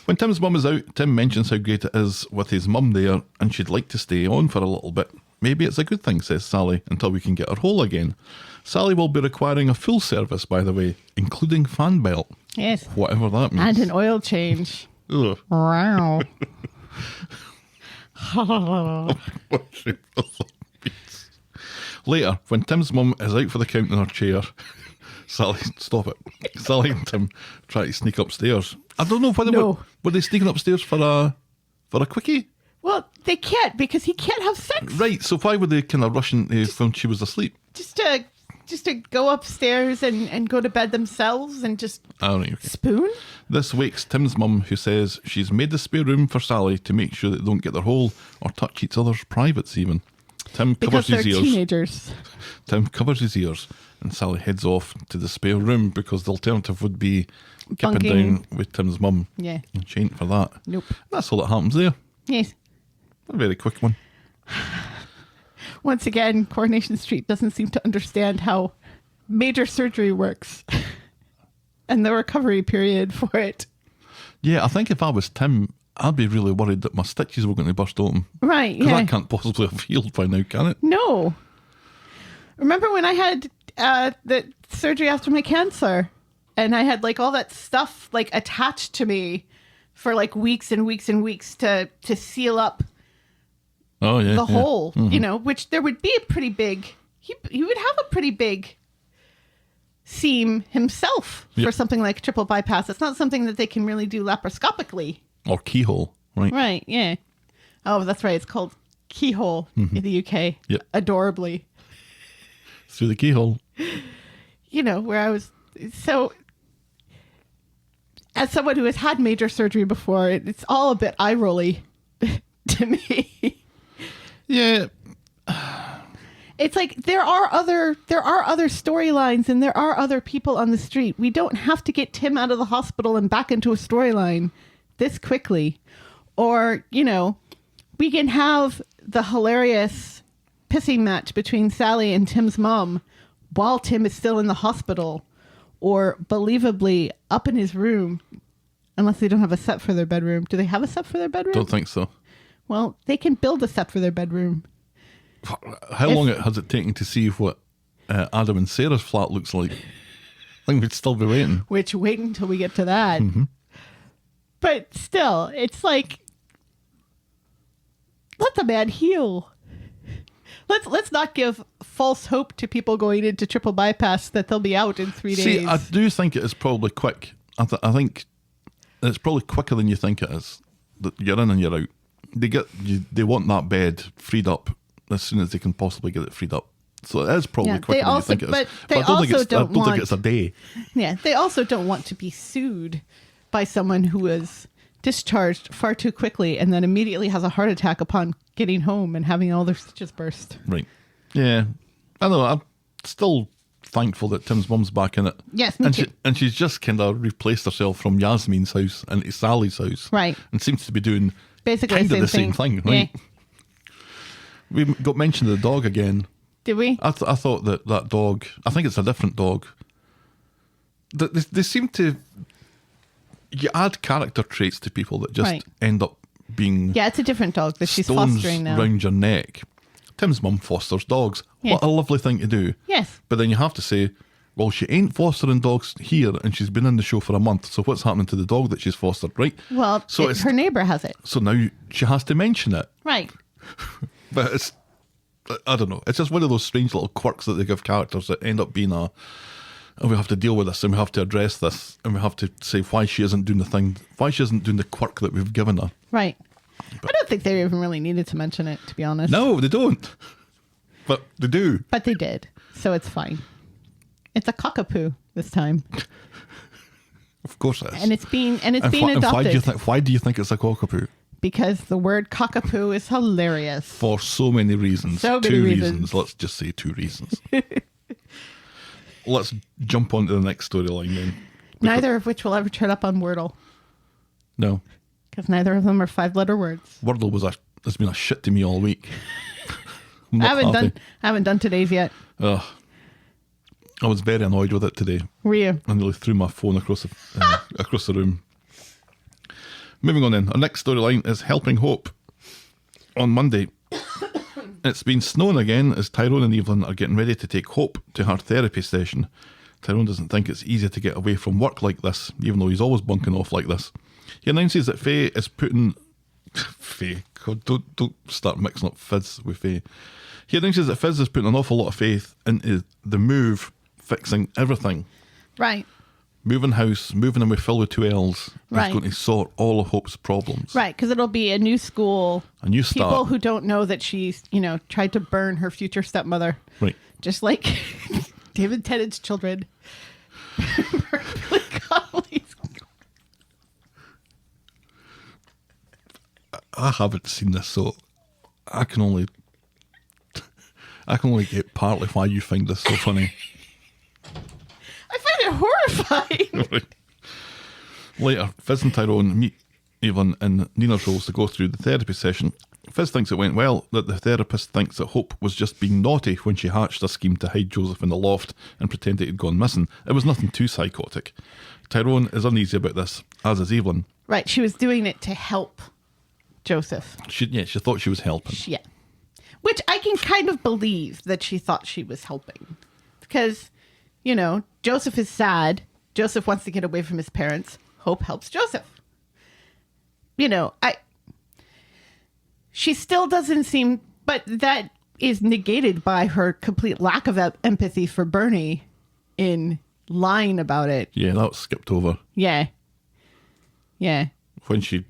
When Tim's mum is out, Tim mentions how great it is with his mum there and she'd like to stay on for a little bit. Maybe it's a good thing, says Sally, until we can get her whole again. Sally will be requiring a full service, by the way, including fan belt. Yes. Whatever that means. And an oil change. Ugh. Wow. Later, when Tim's mum is out for the count in her chair, Sally, stop it. Sally and Tim try to sneak upstairs. I don't know whether No. were they sneaking upstairs for a quickie? Well, they can't because he can't have sex. Right, so why were they kind of rushing when she was asleep? Just to go upstairs and go to bed themselves and just Oh, right, okay. spoon? This wakes Tim's mum, who says she's made the spare room for Sally to make sure that they don't get their hole or touch each other's privates even. Tim Because covers they're his ears. teenagers. Tim covers his ears and Sally heads off to the spare room because the alternative would be kipping Bunking. down with Tim's mum. Yeah. And she ain't for that. Nope. That's all that happens there. Yes. A very quick one. Once again, Coronation Street doesn't seem to understand how major surgery works and the recovery period for it. Yeah, I think if I was Tim, I'd be really worried that my stitches were going to burst open. Right, Because yeah. that can't possibly have healed by now, can it? No. Remember when I had the surgery after my cancer and I had like all that stuff like attached to me for like weeks and weeks and weeks to seal up Oh, yeah. the yeah. hole, you know, which there would be a pretty big, he would have a pretty big seam himself for Yep. something like triple bypass. It's not something that they can really do laparoscopically. Or keyhole, right? Right, yeah. Oh, that's right. It's called keyhole in the UK. Yep. Adorably. Through the keyhole. You know, where I was so as someone who has had major surgery before, it's all a bit eye rolly to me. Yeah. It's like there are other storylines and there are other people on the street. We don't have to get Tim out of the hospital and back into a storyline this quickly. Or, you know, we can have the hilarious pissing match between Sally and Tim's mom while Tim is still in the hospital or believably up in his room. Unless they don't have a set for their bedroom. Do they have a set for their bedroom? Don't think so. Well, they can build a set for their bedroom. How long has it taken to see what Adam and Sarah's flat looks like? I think we'd still be waiting. Which, wait until we get to that. Mm-hmm. But still, it's like, let the man heal. Let's not give false hope to people going into triple bypass that they'll be out in 3 days. See, I do think it is probably quick. I think it's probably quicker than you think it is. that you're in and you're out. They want that bed freed up as soon as they can possibly get it freed up. So it is probably quicker than you think it is. But But I don't think it's a day. Yeah, they also don't want to be sued by someone who is discharged far too quickly and then immediately has a heart attack upon getting home and having all their stitches burst. Right. Yeah. I know. I'm still thankful that Tim's mum's back in it. Yes, me too. And she's just kind of replaced herself from Yasmin's house into Sally's house. Right. And seems to be doing Basically kind of the same thing. thing, right? Yeah. We got mentioned of the dog again. Did we? I thought that dog, I think it's a different dog. They seem to, you add character traits to people that just Right. end up being Yeah, it's a different dog that she's stones fostering now. round your neck. Tim's mum fosters dogs. Yeah. What a lovely thing to do. Yes. But then you have to say, well, she ain't fostering dogs here and she's been in the show for a month. So what's happening to the dog that she's fostered, right? Well, so her neighbour has it. So now she has to mention it. Right. But it's, I don't know. It's just one of those strange little quirks that they give characters that end up being and we have to deal with this and we have to address this and we have to say why she isn't doing the quirk that we've given her. Right. I don't think they even really needed to mention it, to be honest. No, they don't. But they do. But they did. So it's fine. It's a cockapoo this time. Of course it is. And it's being adopted. And why do you think it's a cockapoo? Because the word cockapoo is hilarious. For so many reasons. So many two reasons. Let's just say 2 reasons. Let's jump on to the next storyline then. Neither of which will ever turn up on Wordle. No. Because neither of them are 5-letter words. Wordle has been a shit to me all week. I haven't done today's yet. Ugh. I was very annoyed with it today. Were you? I nearly threw my phone across the room. Moving on then. Our next storyline is Helping Hope. On Monday, it's been snowing again as Tyrone and Evelyn are getting ready to take Hope to her therapy session. Tyrone doesn't think it's easy to get away from work like this, even though he's always bunking off like this. He announces that Faye is putting... Faye. God, don't start mixing up Fizz with Faye. He announces that Fizz is putting an awful lot of faith into the move fixing everything. Right. Moving house, moving in with Phil with 2 L's Right. is going to sort all of Hope's problems. Right, because it'll be a new school. A new start. People who don't know that she's, tried to burn her future stepmother. Right. Just like David Tennant's children. Billy Connolly's. I haven't seen this, so I can only get partly why you find this so funny. I find it horrifying. Right. Later, Fizz and Tyrone meet Evelyn in Nina's roles to go through the therapy session. Fizz thinks it went well, that the therapist thinks that Hope was just being naughty when she hatched a scheme to hide Joseph in the loft and pretended he'd gone missing. It was nothing too psychotic. Tyrone is uneasy about this, as is Evelyn. Right, she was doing it to help Joseph. She thought she was helping. Yeah. Which I can kind of believe that she thought she was helping. Because, Joseph is sad. Joseph wants to get away from his parents. Hope helps Joseph. She still doesn't seem, but that is negated by her complete lack of empathy for Bernie in lying about it. Yeah, that was skipped over. Yeah. Yeah. When she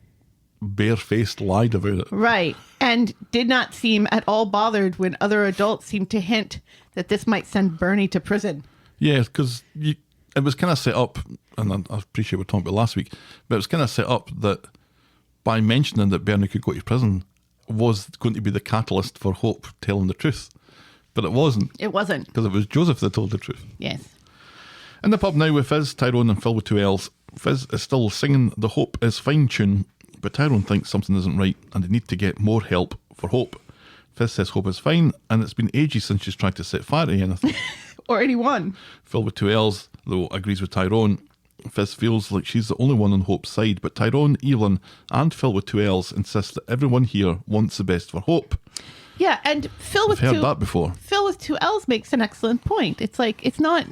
barefaced lied about it. Right. And did not seem at all bothered when other adults seemed to hint that this might send Bernie to prison. Yeah, because it was kind of set up, and I appreciate we were talking about last week, but it was kind of set up that by mentioning that Bernie could go to prison was going to be the catalyst for Hope telling the truth. But it wasn't. It wasn't. Because it was Joseph that told the truth. Yes. In the pub now with Fizz, Tyrone and Phil with 2 L's, Fizz is still singing the Hope is Fine tune, but Tyrone thinks something isn't right and they need to get more help for Hope. Fizz says Hope is fine and it's been ages since she's tried to set fire to anything. Or anyone. Phil with 2 L's, though, agrees with Tyrone. Fizz feels like she's the only one on Hope's side, but Tyrone, Evelyn and Phil with 2 L's insist that everyone here wants the best for Hope. Yeah, and Phil with I've heard that before. Phil with 2 L's makes an excellent point. It's like, it's not,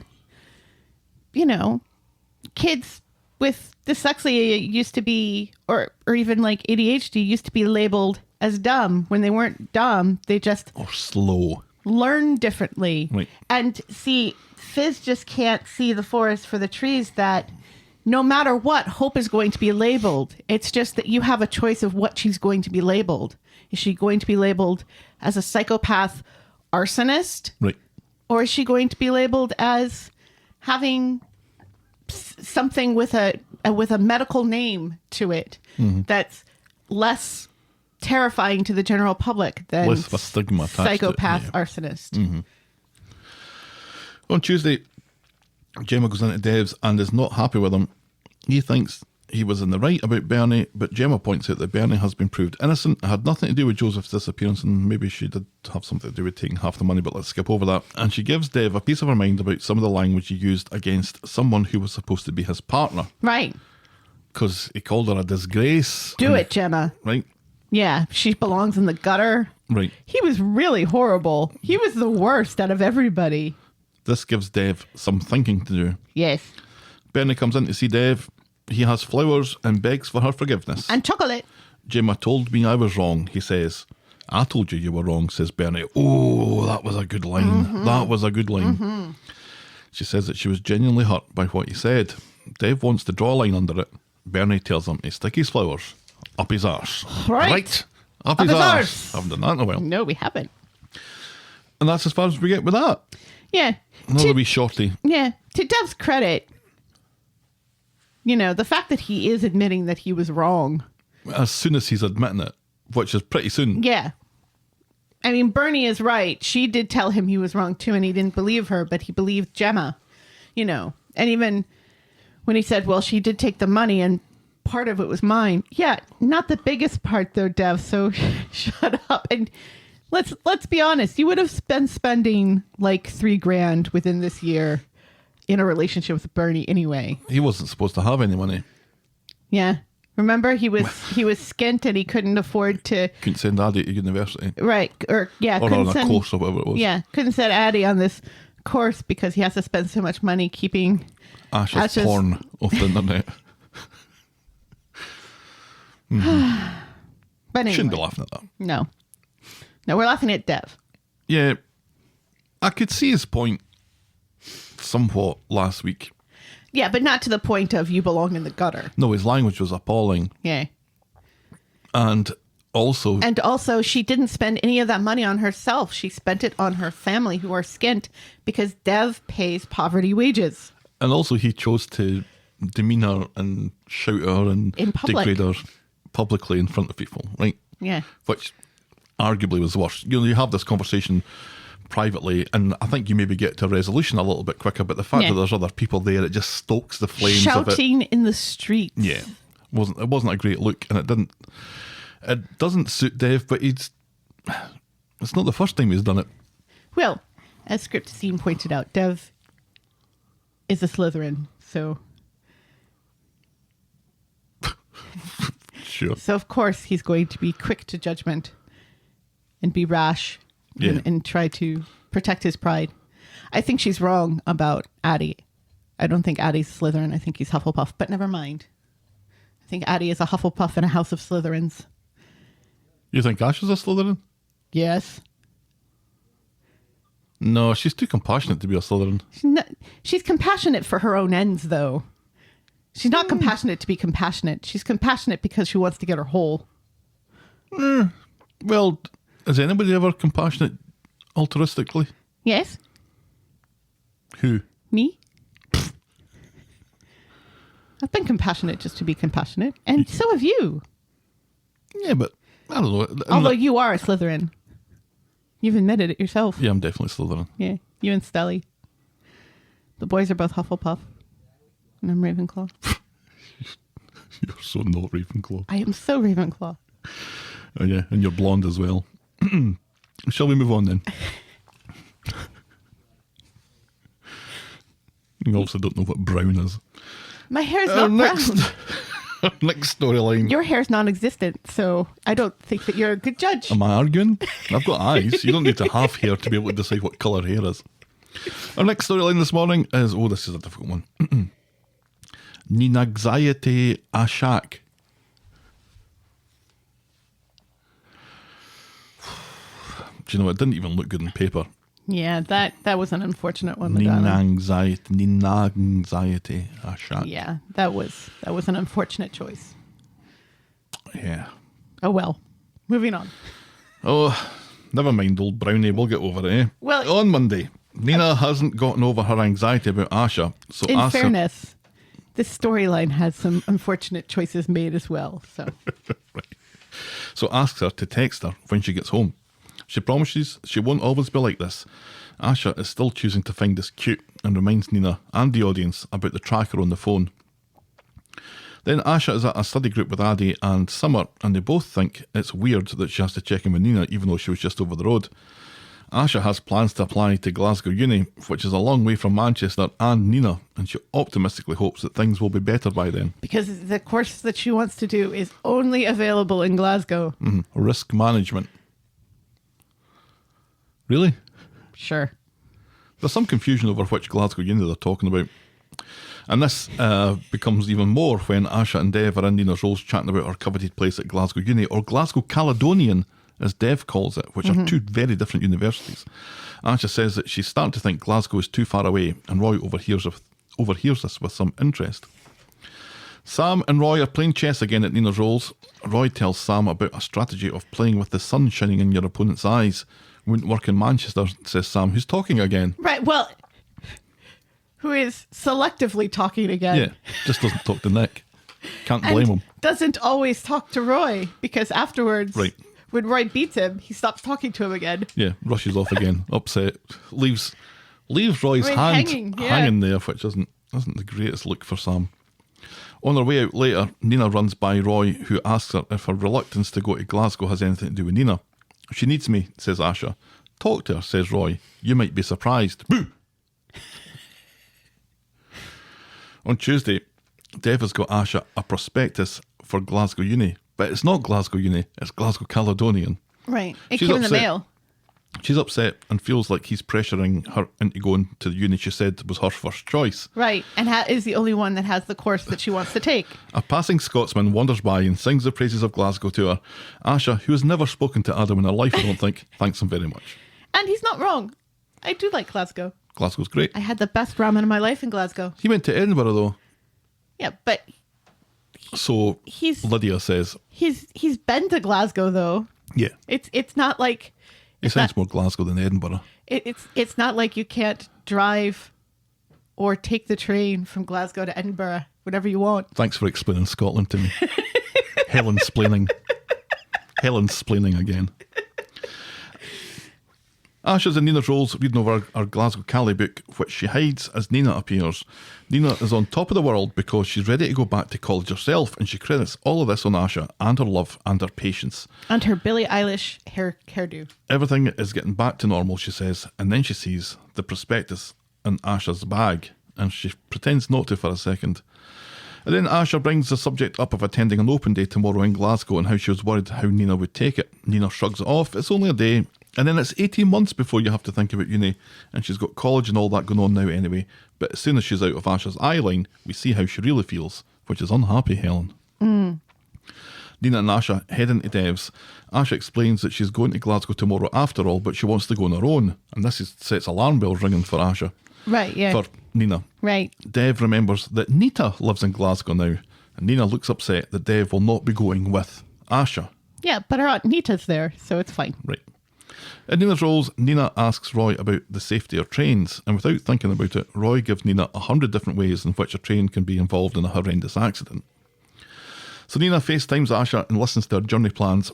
kids with dyslexia used to be, or even like ADHD used to be labeled as dumb when they weren't dumb. They just Or slow. learn differently. Right. And see, Fizz just can't see the forest for the trees that no matter what, Hope is going to be labeled. It's just that you have a choice of what she's going to be labeled. Is she going to be labeled as a psychopath arsonist? Right. Or is she going to be labeled as having something with a medical name to it that's less terrifying to the general public than Less of a stigma attached to it, psychopath yeah. arsonist? On Tuesday, Gemma goes into Dev's and is not happy with him. He thinks he was in the right about Bernie, but Gemma points out that Bernie has been proved innocent. It had nothing to do with Joseph's disappearance, and maybe she did have something to do with taking half the money, but let's skip over that. And she gives Dev a piece of her mind about some of the language he used against someone who was supposed to be his partner. Right. Because he called her a disgrace. Do it, Gemma. Right? Yeah, she belongs in the gutter. Right. He was really horrible. He was the worst out of everybody. This gives Dev some thinking to do. Yes. Bernie comes in to see Dev. He has flowers and begs for her forgiveness. And chocolate. Gemma told me I was wrong, he says. I told you were wrong, says Bernie. Oh, that was a good line. That was a good line. She says that she was genuinely hurt by what he said. Dev wants to draw a line under it. Bernie tells him to stick his flowers up his arse. Right. Up his arse. Haven't done that in a while. No, we haven't. And that's as far as we get with that. Yeah. Another wee shorty. Yeah. To Dev's credit, you know, the fact that he is admitting that he was wrong. As soon as he's admitting it, which is pretty soon. Yeah. I mean, Bernie is right. She did tell him he was wrong too, and he didn't believe her, but he believed Gemma, you know. And even when he said, well, she did take the money and part of it was mine. Yeah, not the biggest part though, Dev, so shut up. And let's be honest, you would have been spending like $3,000 within this year in a relationship with Bernie anyway. He wasn't supposed to have any money. Yeah. Remember, he was skint and he couldn't afford to. Couldn't send Addie to university. Right. Or Or on a course or whatever it was. Yeah. Couldn't send Addie on this course because he has to spend so much money keeping Asha's porn off the internet. But anyway. Shouldn't be laughing at that. No. No, we're laughing at Dev. Yeah. I could see his point somewhat last week. Yeah, but not to the point of you belong in the gutter. No, his language was appalling. Yeah. And also, she didn't spend any of that money on herself. She spent it on her family who are skint because Dev pays poverty wages. And also he chose to demean her and shout at her and In public. degrade her publicly in front of people, right? Yeah. Which arguably was worse. You know, you have this conversation privately and I think you maybe get to a resolution a little bit quicker, but the fact that there's other people there, it just stokes the flames of it. Shouting in the streets. Yeah. It wasn't a great look, and it doesn't suit Dev, but it's not the first time he's done it. Well, as Script Scene pointed out, Dev is a Slytherin, so Sure. so of course he's going to be quick to judgment and be rash and try to protect his pride. I think she's wrong about Addie. I don't think Addie's Slytherin. I think he's Hufflepuff, but never mind. I think Addie is a Hufflepuff in a house of Slytherins. You think Ash is a Slytherin? Yes. No, she's too compassionate to be a Slytherin. She's compassionate for her own ends, though. She's not compassionate to be compassionate. She's compassionate because she wants to get her whole. Well, is anybody ever compassionate altruistically? Yes. Who? Me? I've been compassionate just to be compassionate. And so have you. Yeah, but I don't know. Although you are a Slytherin. You've admitted it yourself. Yeah, I'm definitely Slytherin. Yeah. You and Stelly. The boys are both Hufflepuff. And I'm Ravenclaw. You're so not Ravenclaw. I am so Ravenclaw. Oh, yeah, and you're blonde as well. Shall we move on then? You also don't know what brown is. My hair's not brown. Next storyline. Your hair's non-existent, so I don't think that you're a good judge. Am I arguing? I've got eyes. You don't need to have hair to be able to decide what colour hair is. Our next storyline this morning is, this is a difficult one. Ninanxiety Ashack. Do you know, it didn't even look good on paper. Yeah, that was an unfortunate one, Madonna. Ninanxiety Ashack. Yeah, that was an unfortunate choice. Yeah. Oh well. Moving on. Oh, never mind, old Brownie. We'll get over it, eh? Well- on Monday, Nina hasn't gotten over her anxiety about Asha, so In ask her. fairness, this storyline has some unfortunate choices made as well. So So asks her to text her when she gets home. She promises she won't always be like this. Asha is still choosing to find this cute and reminds Nina and the audience about the tracker on the phone. Then Asha is at a study group with Addie and Summer, and they both think it's weird that she has to check in with Nina even though she was just over the road. Asha has plans to apply to Glasgow Uni, which is a long way from Manchester and Nina, and she optimistically hopes that things will be better by then. because the course that she wants to do is only available in Glasgow. Risk management. Really? Sure. There's some confusion over which Glasgow Uni they're talking about. And this becomes even more when Asha and Dev are in Nina's Rolls chatting about her coveted place at Glasgow Uni, or Glasgow Caledonian, as Dev calls it, which are two very different universities. Asha says that she's starting to think Glasgow is too far away, and Roy overhears this with some interest. Sam and Roy are playing chess again at Nina's Rolls. Roy tells Sam about a strategy of playing with the sun shining in your opponent's eyes. Wouldn't work in Manchester, says Sam, who's talking again. Right. Well, who is selectively talking again? Yeah, just doesn't talk to Nick. Can't And blame him. doesn't always talk to Roy, because afterwards, Right. when Roy beats him, he stops talking to him again. Yeah, rushes off again, upset. Leaves Roy's Roy hand hanging, yeah. hanging there, which isn't the greatest look for Sam. On her way out later, Nina runs by Roy, who asks her if her reluctance to go to Glasgow has anything to do with Nina. She needs me, says Asha. Talk to her, says Roy. You might be surprised. Boo! On Tuesday, Dev has got Asha a prospectus for Glasgow Uni, but it's not Glasgow Uni, it's Glasgow Caledonian. Right. It She's came in the upset. mail. She's upset and feels like he's pressuring her into going to the uni she said was her first choice. Right. And is the only one that has the course that she wants to take. A passing Scotsman wanders by and sings the praises of Glasgow to her. Asha, who has never spoken to Adam in her life, I don't think, thanks him very much. And he's not wrong. I do like Glasgow. Glasgow's great. I had the best ramen of my life in Glasgow. He went to Edinburgh though, Yeah, but so he's Lydia says, he's been to Glasgow though. yeah, It's not like he it's sounds not, more Glasgow than Edinburgh. it's not like you can't drive or take the train from Glasgow to Edinburgh whenever you want. Thanks for explaining Scotland to me. Helen-splaining again. Asha's in Nina's Rolls reading over our Glasgow Callie book, which she hides as Nina appears. Nina is on top of the world because she's ready to go back to college herself, and she credits all of this on Asha and her love and her patience. And her Billie Eilish hairdo. Everything is getting back to normal, she says, and then she sees the prospectus in Asha's bag, and she pretends not to for a second. And then Asha brings the subject up of attending an open day tomorrow in Glasgow and how she was worried how Nina would take it. Nina shrugs it off. It's only a day. And then it's 18 months before you have to think about uni. And she's got college and all that going on now anyway. But as soon as she's out of Asha's eye line, we see how she really feels, which is unhappy Helen. Nina and Asha head into Dev's. Asha explains that she's going to Glasgow tomorrow after all, but she wants to go on her own. And this sets alarm bells ringing for Asha. Right, yeah. For Nina. Right. Dev remembers that Nita lives in Glasgow now, and Nina looks upset that Dev will not be going with Asha. Yeah, but her Aunt Nita's there, so it's fine. Right. In Nina's Rolls, Nina asks Roy about the safety of trains, and without thinking about it, Roy gives Nina 100 different ways in which a train can be involved in a horrendous accident. So Nina FaceTimes Asha and listens to her journey plans.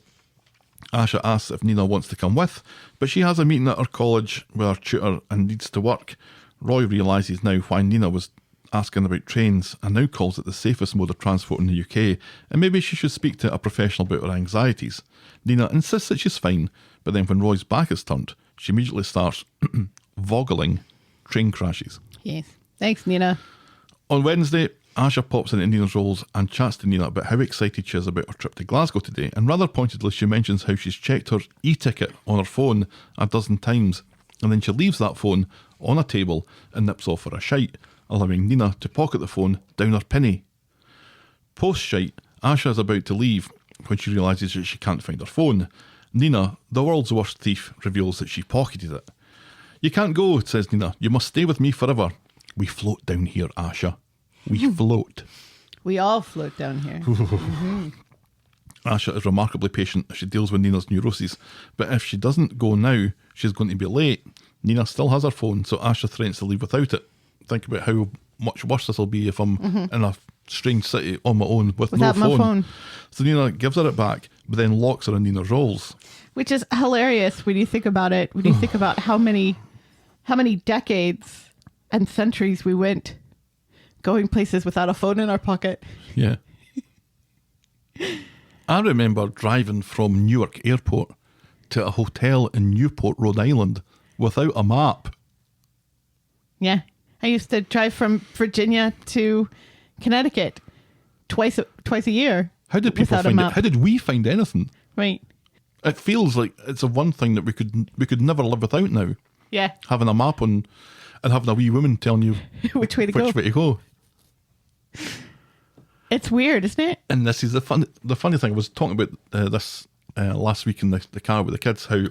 Asha asks if Nina wants to come with, but she has a meeting at her college with her tutor and needs to work. Roy realises now why Nina was asking about trains and now calls it the safest mode of transport in the UK, and maybe she should speak to a professional about her anxieties. Nina insists that she's fine, but then when Roy's back is turned, she immediately starts voggling train crashes. Yes. Thanks, Nina. On Wednesday, Asha pops into Nina's Rolls and chats to Nina about how excited she is about her trip to Glasgow today, and rather pointedly she mentions how she's checked her e-ticket on her phone a dozen times, and then she leaves that phone on a table and nips off for a shite, allowing Nina to pocket the phone down her pinny. Post-shite, Asha is about to leave when she realises that she can't find her phone. Nina, the world's worst thief, reveals that she pocketed it. You can't go, says Nina. You must stay with me forever. We float down here, Asha. We float. We all float down here. Asha is remarkably patient as she deals with Nina's neuroses, but if she doesn't go now, she's going to be late. Nina still has her phone, so Asha threatens to leave without it. Think about how much worse this will be if I'm in a strange city on my own Without no my phone. So Nina gives her it back, but then locks her in Nina's rolls. Which is hilarious when you think about it. When you think about how many decades and centuries we went going places without a phone in our pocket. Yeah. I remember driving from Newark Airport to a hotel in Newport, Rhode Island without a map. Yeah. I used to drive from Virginia to Connecticut twice a year. How did people without a find it? map. How did we find anything? Right. It feels like it's a one thing that we could never live without now. Yeah. Having a map and having a wee woman telling you Which way to which go. way to go. It's weird, isn't it? And this is the funny thing. I was talking about this last week in the car with the kids, how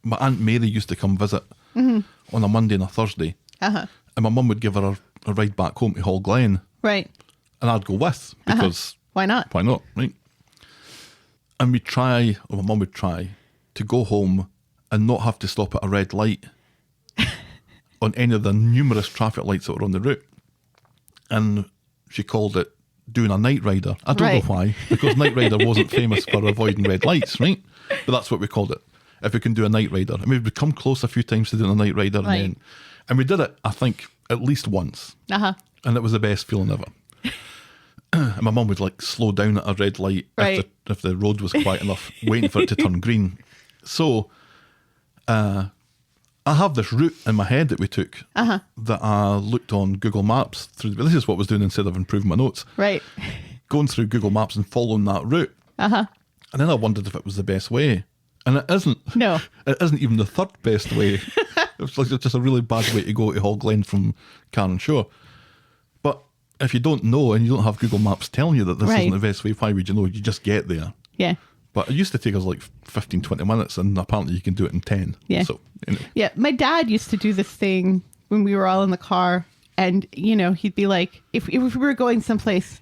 my Aunt Mary used to come visit on a Monday and a Thursday. Uh-huh. And my mum would give her a ride back home to Hall Glen. Right. And I'd go with, because Why not? why not, right? And my mum would try to go home and not have to stop at a red light on any of the numerous traffic lights that were on the route. And she called it doing a night rider. I don't Right. know why, because night rider wasn't famous for avoiding red lights, right? But that's what we called it. If we can do a night rider. I mean, we'd come close a few times to doing a night rider. Right. And we did it, I think, at least once. Uh-huh. And it was the best feeling ever. And my mum would like slow down at a red light Right. if the road was quiet enough, waiting for it to turn green. So I have this route in my head that we took that I looked on Google Maps through. This is what I was doing instead of improving my notes. Right. Going through Google Maps and following that route. Uh-huh. And then I wondered if it was the best way. And it isn't. No. It isn't even the third best way. It's like just a really bad way to go to Hall Glen from Cairn Shore. But if you don't know and you don't have Google Maps telling you that this Right. isn't the best way, why would you know? You just get there. Yeah. But it used to take us like 15, 20 minutes, and apparently you can do it in 10. Yeah. So, anyway. Yeah, my dad used to do this thing when we were all in the car, and he'd be like, if we were going someplace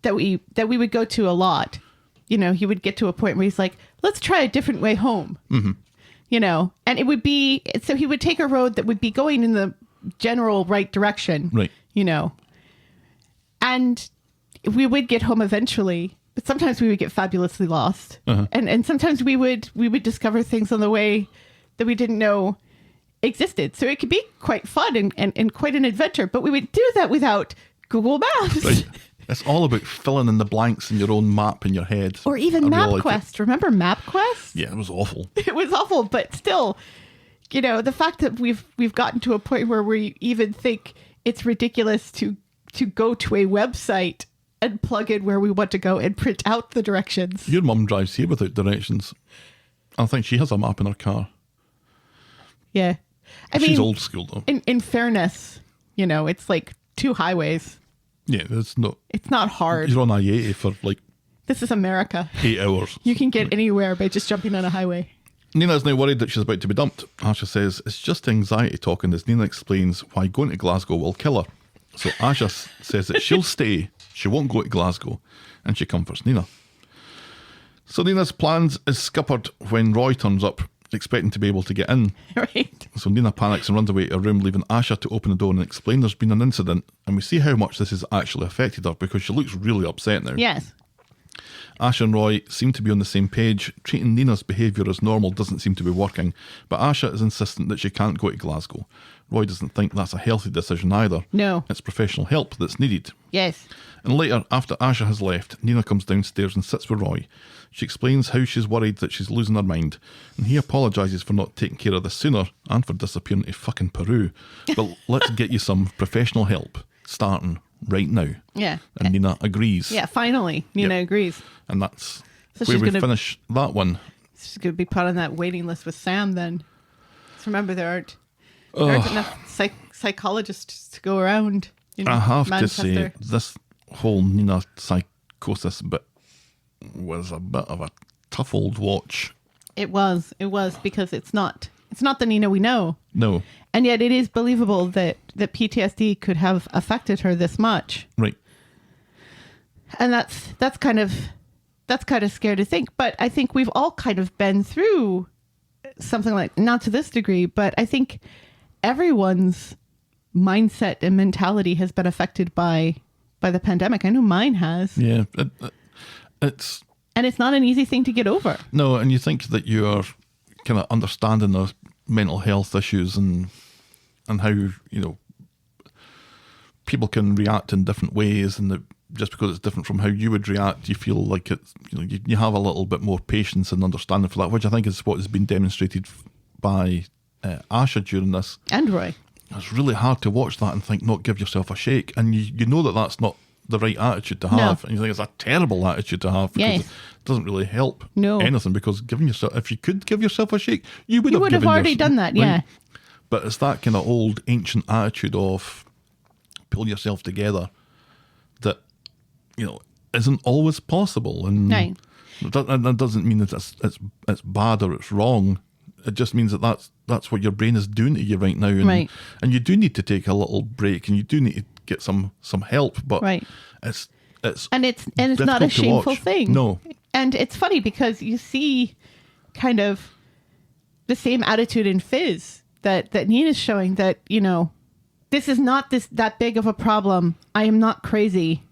that we would go to a lot, he would get to a point where he's like, let's try a different way home. Mm-hmm. And it would be, so he would take a road that would be going in the general right direction, Right. And we would get home eventually. But sometimes we would get fabulously lost, and sometimes we would discover things on the way that we didn't know existed. So it could be quite fun and quite an adventure. But we would do that without Google Maps, Right. It's all about filling in the blanks in your own map in your head. or even I really like MapQuest. Remember MapQuest? it. Yeah, it was awful. It was awful, but still, the fact that we've gotten to a point where we even think it's ridiculous to go to a website and plug in where we want to go and print out the directions. Your mum drives here without directions. I think she has a map in her car. Yeah. I She's mean, old school though. in fairness, it's like 2 highways. Yeah, it's not. It's not hard. You're on I-80 for like This is America. 8 hours. You can get anywhere by just jumping on a highway. Nina's now worried that she's about to be dumped. Asha says it's just anxiety talking as Nina explains why going to Glasgow will kill her. So Asha says that she'll stay, she won't go to Glasgow, and she comforts Nina. So Nina's plans is scuppered when Roy turns up, expecting to be able to get in. Right? So Nina panics and runs away to her room, leaving Asha to open the door and explain there's been an incident, and we see how much this has actually affected her because she looks really upset now. Yes. Asha and Roy seem to be on the same page. Treating Nina's behaviour as normal doesn't seem to be working, but Asha is insistent that she can't go to Glasgow. Roy doesn't think that's a healthy decision either. No. It's professional help that's needed. Yes. And later, after Asha has left, Nina comes downstairs and sits with Roy. She explains how she's worried that she's losing her mind, and he apologises for not taking care of this sooner and for disappearing to fucking Peru. But let's get you some professional help, starting right now. Yeah. And Nina agrees. Yeah, finally. Nina Yep. agrees. And that's So where she's we gonna- finish that one. She's going to be put on that waiting list with Sam then. So remember, there aren't enough psychologists to go around in I have Manchester. to say, this whole Nina psychosis bit was a bit of a tough old watch. It was because it's not It's not the Nina we know. No. And yet it is believable that PTSD could have affected her this much. Right. And that's kind of scary to think. But I think we've all kind of been through something like, not to this degree, but I think everyone's mindset and mentality has been affected by the pandemic. I know mine has. Yeah. It's... And it's not an easy thing to get over. No, and you think that you are kind of understanding the mental health issues and how, people can react in different ways, and that just because it's different from how you would react, you feel like it's, you have a little bit more patience and understanding for that, which I think is what has been demonstrated by Asha during this. And Roy. It's really hard to watch that and think, not give yourself a shake. And you know that that's not the right attitude to have. And you think it's a terrible attitude to have because it doesn't really help anything, because giving yourself, if you could give yourself a shake, you would have already done that, yeah. But it's that kind of old ancient attitude of pull yourself together that, isn't always possible. And that doesn't mean that it's bad or it's wrong. It just means that that's what your brain is doing to you right now. And you do need to take a little break, and you do need to get some help. But it's not a shameful thing. No. And it's funny because you see kind of the same attitude in Fizz that Nina's showing, that, this is not that big of a problem. I am not crazy.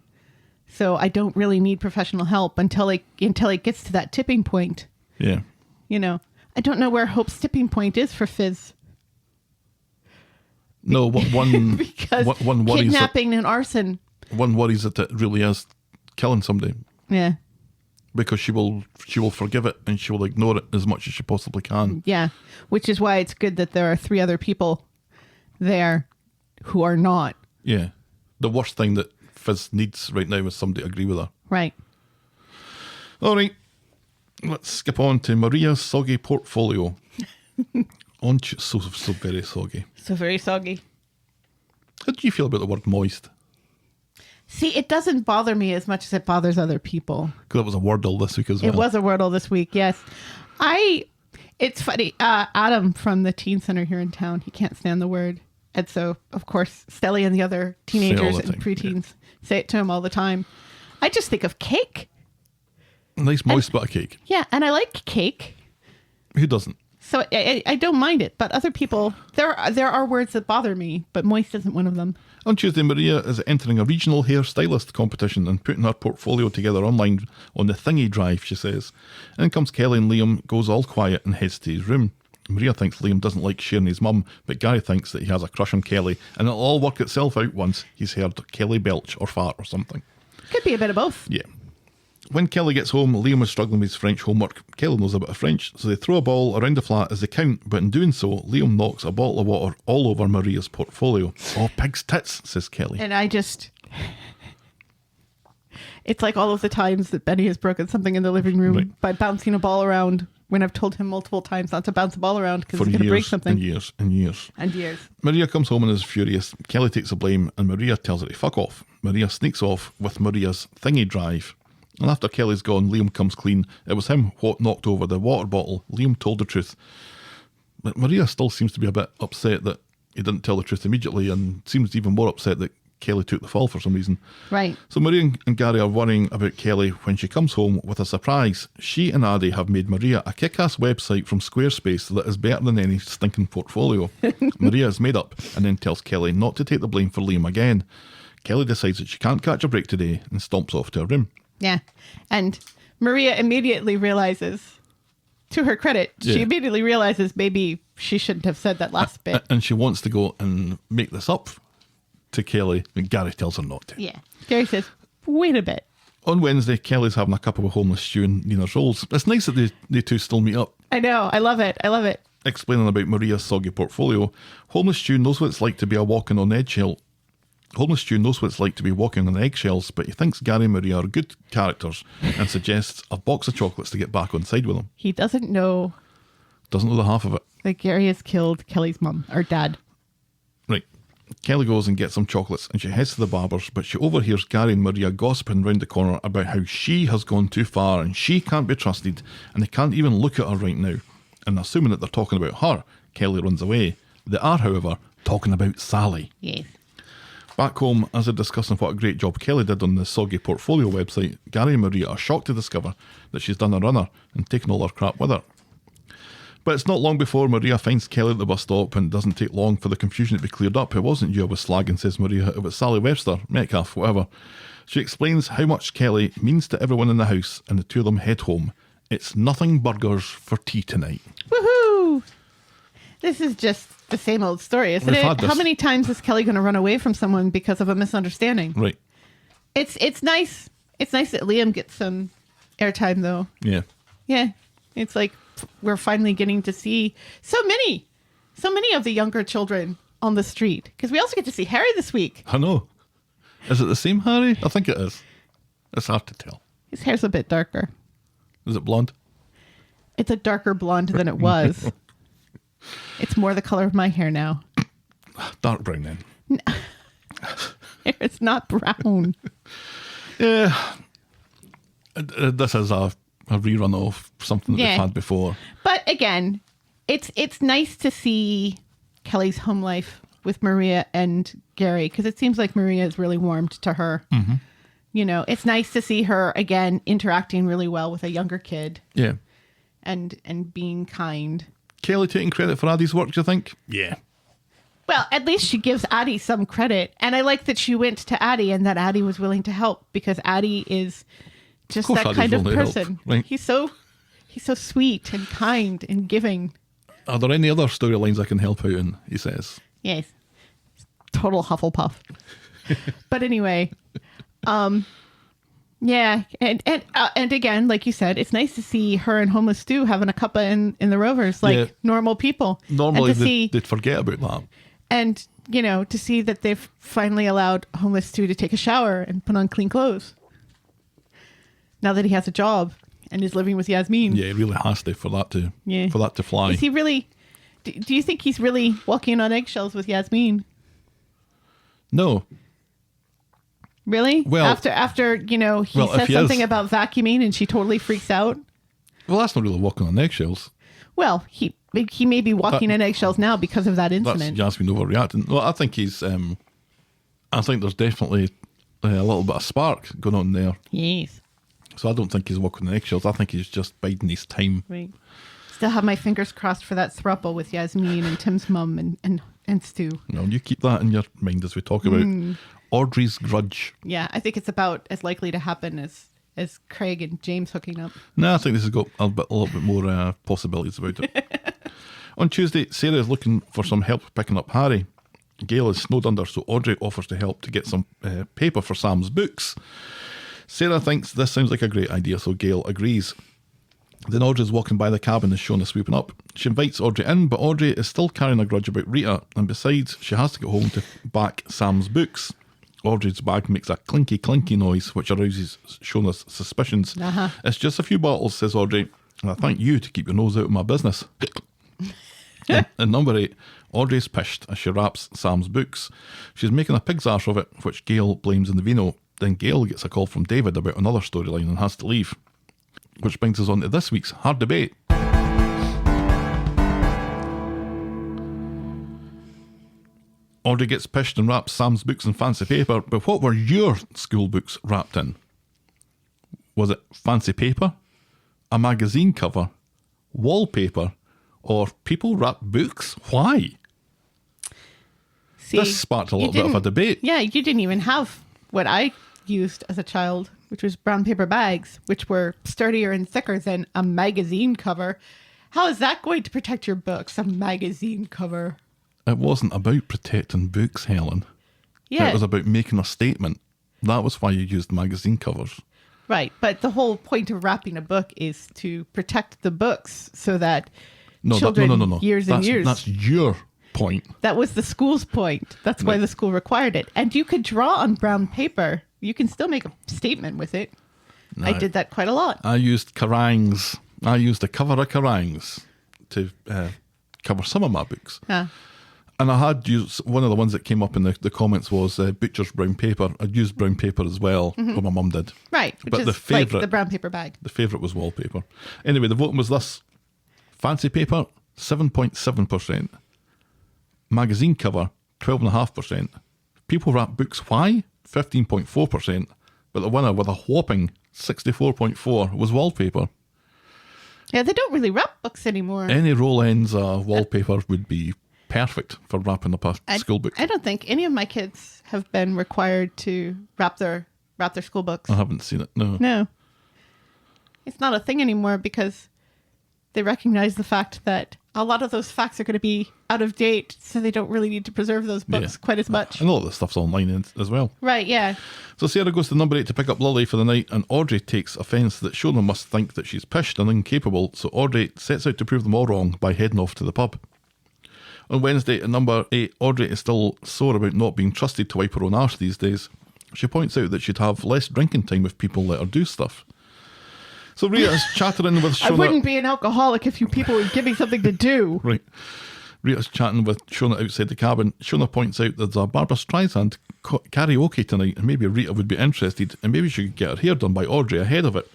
So I don't really need professional help until it gets to that tipping point. Yeah. I don't know where Hope's tipping point is for Fizz. No, one because one worries kidnapping and arson. One worries that it really is killing somebody. Yeah. Because she will forgive it, and she will ignore it as much as she possibly can. Yeah, which is why it's good that there are 3 other people there who are not. Yeah. The worst thing that Fizz needs right now is somebody to agree with her. Right. All right. Let's skip on to Maria's soggy portfolio. So very soggy. So very soggy. How do you feel about the word moist? See, it doesn't bother me as much as it bothers other people. Because it was a wordle this week as well. It was a wordle this week, yes. It's funny. Adam from the teen center here in town, he can't stand the word. And so, of course, Stelly and the other teenagers and preteens say it to him all the time. I just think of cake. A nice moist bit of cake. Yeah, and I like cake. Who doesn't? So I don't mind it, but other people, there are words that bother me, but moist isn't one of them. On Tuesday, Maria is entering a regional hairstylist competition and putting her portfolio together online on the thingy drive, she says. In comes Kelly, and Liam goes all quiet and heads to his room. Maria thinks Liam doesn't like sharing his mum, but Gary thinks that he has a crush on Kelly, and it'll all work itself out once he's heard Kelly belch or fart or something. Could be a bit of both. Yeah. When Kelly gets home, Liam is struggling with his French homework. Kelly knows a bit of French, so they throw a ball around the flat as they count, but in doing so, Liam knocks a bottle of water all over Maria's portfolio. Oh, pig's tits, says Kelly. And it's like all of the times that Benny has broken something in the living room by bouncing a ball around when I've told him multiple times not to bounce a ball around because he's going to break something. And years and years. And years. Maria comes home and is furious. Kelly takes the blame, and Maria tells her to fuck off. Maria sneaks off with Maria's thingy drive. And after Kelly's gone, Liam comes clean. It was him what knocked over the water bottle. Liam told the truth. But Maria still seems to be a bit upset that he didn't tell the truth immediately, and seems even more upset that Kelly took the fall for some reason. Right. So Maria and Gary are worrying about Kelly when she comes home with a surprise. She and Audrey have made Maria a kick-ass website from Squarespace that is better than any stinking portfolio. Maria is made up and then tells Kelly not to take the blame for Liam again. Kelly decides that she can't catch a break today and stomps off to her room. Yeah. And Maria immediately realizes, to her credit, she immediately realizes maybe she shouldn't have said that last bit. And she wants to go and make this up to Kelly, and Gary tells her not to. Yeah. Gary says, wait a bit. On Wednesday, Kelly's having a cup of homeless stew in Nina's rolls. It's nice that they two still meet up. I know. I love it. I love it. Explaining about Maria's soggy portfolio, Homeless Stew knows what it's like to be walking on eggshells, but he thinks Gary and Maria are good characters and suggests a box of chocolates to get back on side with him. He doesn't know the half of it. That Gary has killed Kelly's mum, or dad. Right. Kelly goes and gets some chocolates and she heads to the barber's, but she overhears Gary and Maria gossiping round the corner about how she has gone too far and she can't be trusted and they can't even look at her right now. And assuming that they're talking about her, Kelly runs away. They are, however, talking about Sally. Yes. Back home, as they're discussing what a great job Kelly did on the Soggy portfolio website, Gary and Maria are shocked to discover that she's done a runner and taken all her crap with her. But it's not long before Maria finds Kelly at the bus stop, and it doesn't take long for the confusion to be cleared up. It wasn't you I was slagging, says Maria. It was Sally Webster, Metcalf, whatever. She explains how much Kelly means to everyone in the house, and the two of them head home. It's nothing burgers for tea tonight. Woohoo! This is just the same old story, isn't We've it? had this. How many times is Kelly going to run away from someone because of a misunderstanding? Right. It's nice. It's nice that Liam gets some airtime, though. Yeah. Yeah. It's like we're finally getting to see so many of the younger children on the street. Because we also get to see Harry this week. I know. Is it the same Harry? I think it is. It's hard to tell. His hair's a bit darker. Is it blonde? It's a darker blonde than it was. It's more the color of my hair now. Dark brown then. It's not brown. Yeah. This is a rerun of something that Yeah. we've had before. But again, it's nice to see Kelly's home life with Maria and Gary, because it seems like Maria is really warmed to her. Mm-hmm. You know, it's nice to see her again interacting really well with a younger kid Yeah. and being kind. Kelly taking credit for Addie's work, do you think? Yeah. Well, at least she gives Addie some credit. And I like that she went to Addie and that Addie was willing to help, because Addie is just course that Addie's kind of willing to help, person. right. He's so sweet and kind and giving. Are there any other storylines I can help out in, he says. Yes. Total Hufflepuff. But anyway, yeah. And again, like you said, it's nice to see her and Homeless Stu having a cuppa in the Rovers, like Yeah. normal people. Normally and to see, they'd forget about that. and, you know, to see that they've finally allowed Homeless Stu to take a shower and put on clean clothes. Now that he has a job and is living with Yasmin. Yeah, it really has to for that to fly. Is he really... Do you think he's really walking on eggshells with Yasmin? No. Really? Well- after you know, he Well, if says he something is- about vacuuming and she totally freaks out. Well, that's not really walking on eggshells. Well, he may be walking on eggshells now because of that That's incident. Yasmin overreacting. Well, I think I think there's definitely a little bit of spark going on there. Yes. So I don't think he's walking on eggshells. I think he's just biding his time. Right. Still have my fingers crossed for that throuple with Yasmin and Tim's mum and Stu. You know, you keep that in your mind as we talk about Audrey's Grudge. Yeah, I think it's about as likely to happen as Craig and James hooking up. No, I think this has got a little bit more possibilities about it. On Tuesday, Sarah is looking for some help picking up Harry. Gail is snowed under, so Audrey offers to help to get some paper for Sam's books. Sarah thinks this sounds like a great idea, so Gail agrees. Then Audrey's walking by the cabin as Shona sweeping up. She invites Audrey in, but Audrey is still carrying a grudge about Rita, and besides, she has to get home to back Sam's books. Audrey's bag makes a clinky noise, which arouses Shona's suspicions. Uh-huh. It's just a few bottles, says Audrey, and I thank you to keep your nose out of my business. And number 8, Audrey's pissed as she wraps Sam's books. She's making a pig's arse of it, which Gail blames on the vino. Then Gail gets a call from David about another storyline and has to leave. Which brings us on to this week's Hard Debate. Audrey gets pissed and wraps Sam's books in fancy paper, but what were your school books wrapped in? Was it fancy paper, a magazine cover, wallpaper, or people wrap books? Why? See, This sparked a you little bit of a didn't- debate. Yeah, you didn't even have what I used as a child, which was brown paper bags, which were sturdier and thicker than a magazine cover. How is that going to protect your books, a magazine cover? It wasn't about protecting books, Helen. Yeah, It was about making a statement. That was why you used magazine covers. right. But the whole point of wrapping a book is to protect the books so that No, children, no. years and years. That's your point. That was the school's point. That's why Right. the school required it. And you could draw on brown paper. You can still make a statement with it. I did that quite a lot. I used Kerrangs. I used a cover of Kerrangs to cover some of my books. Huh. And I had used, one of the ones that came up in the comments was Butcher's brown paper. I'd used brown paper as well, what my mum did. Right, which But is the like favourite- the brown paper bag. The favourite was wallpaper. Anyway, the voting was this. Fancy paper, 7.7%. Magazine cover, 12.5%. People wrap books why? 15.4%. But the winner with a whopping 64.4% was wallpaper. Yeah, they don't really wrap books anymore. Any roll ends wallpaper would be perfect for wrapping up a school book. I don't think any of my kids have been required to wrap their school books. I haven't seen it, no. No. It's not a thing anymore because they recognize the fact that a lot of those facts are going to be out of date, so they don't really need to preserve those books quite as much. And all this stuff's online as well. Right, yeah. So Sarah goes to number 8 to pick up Lily for the night, and Audrey takes offence that Shona must think that she's pished and incapable, so Audrey sets out to prove them all wrong by heading off to the pub. On Wednesday at number 8, Audrey is still sore about not being trusted to wipe her own arse these days. She points out that she'd have less drinking time if people let her do stuff. So Rita's chattering with Shona. I wouldn't be an alcoholic if you people would give me something to do. Right. Rita's chatting with Shona outside the cabin. Shona points out there's a Barbra Streisand karaoke tonight, and maybe Rita would be interested, and maybe she could get her hair done by Audrey ahead of it.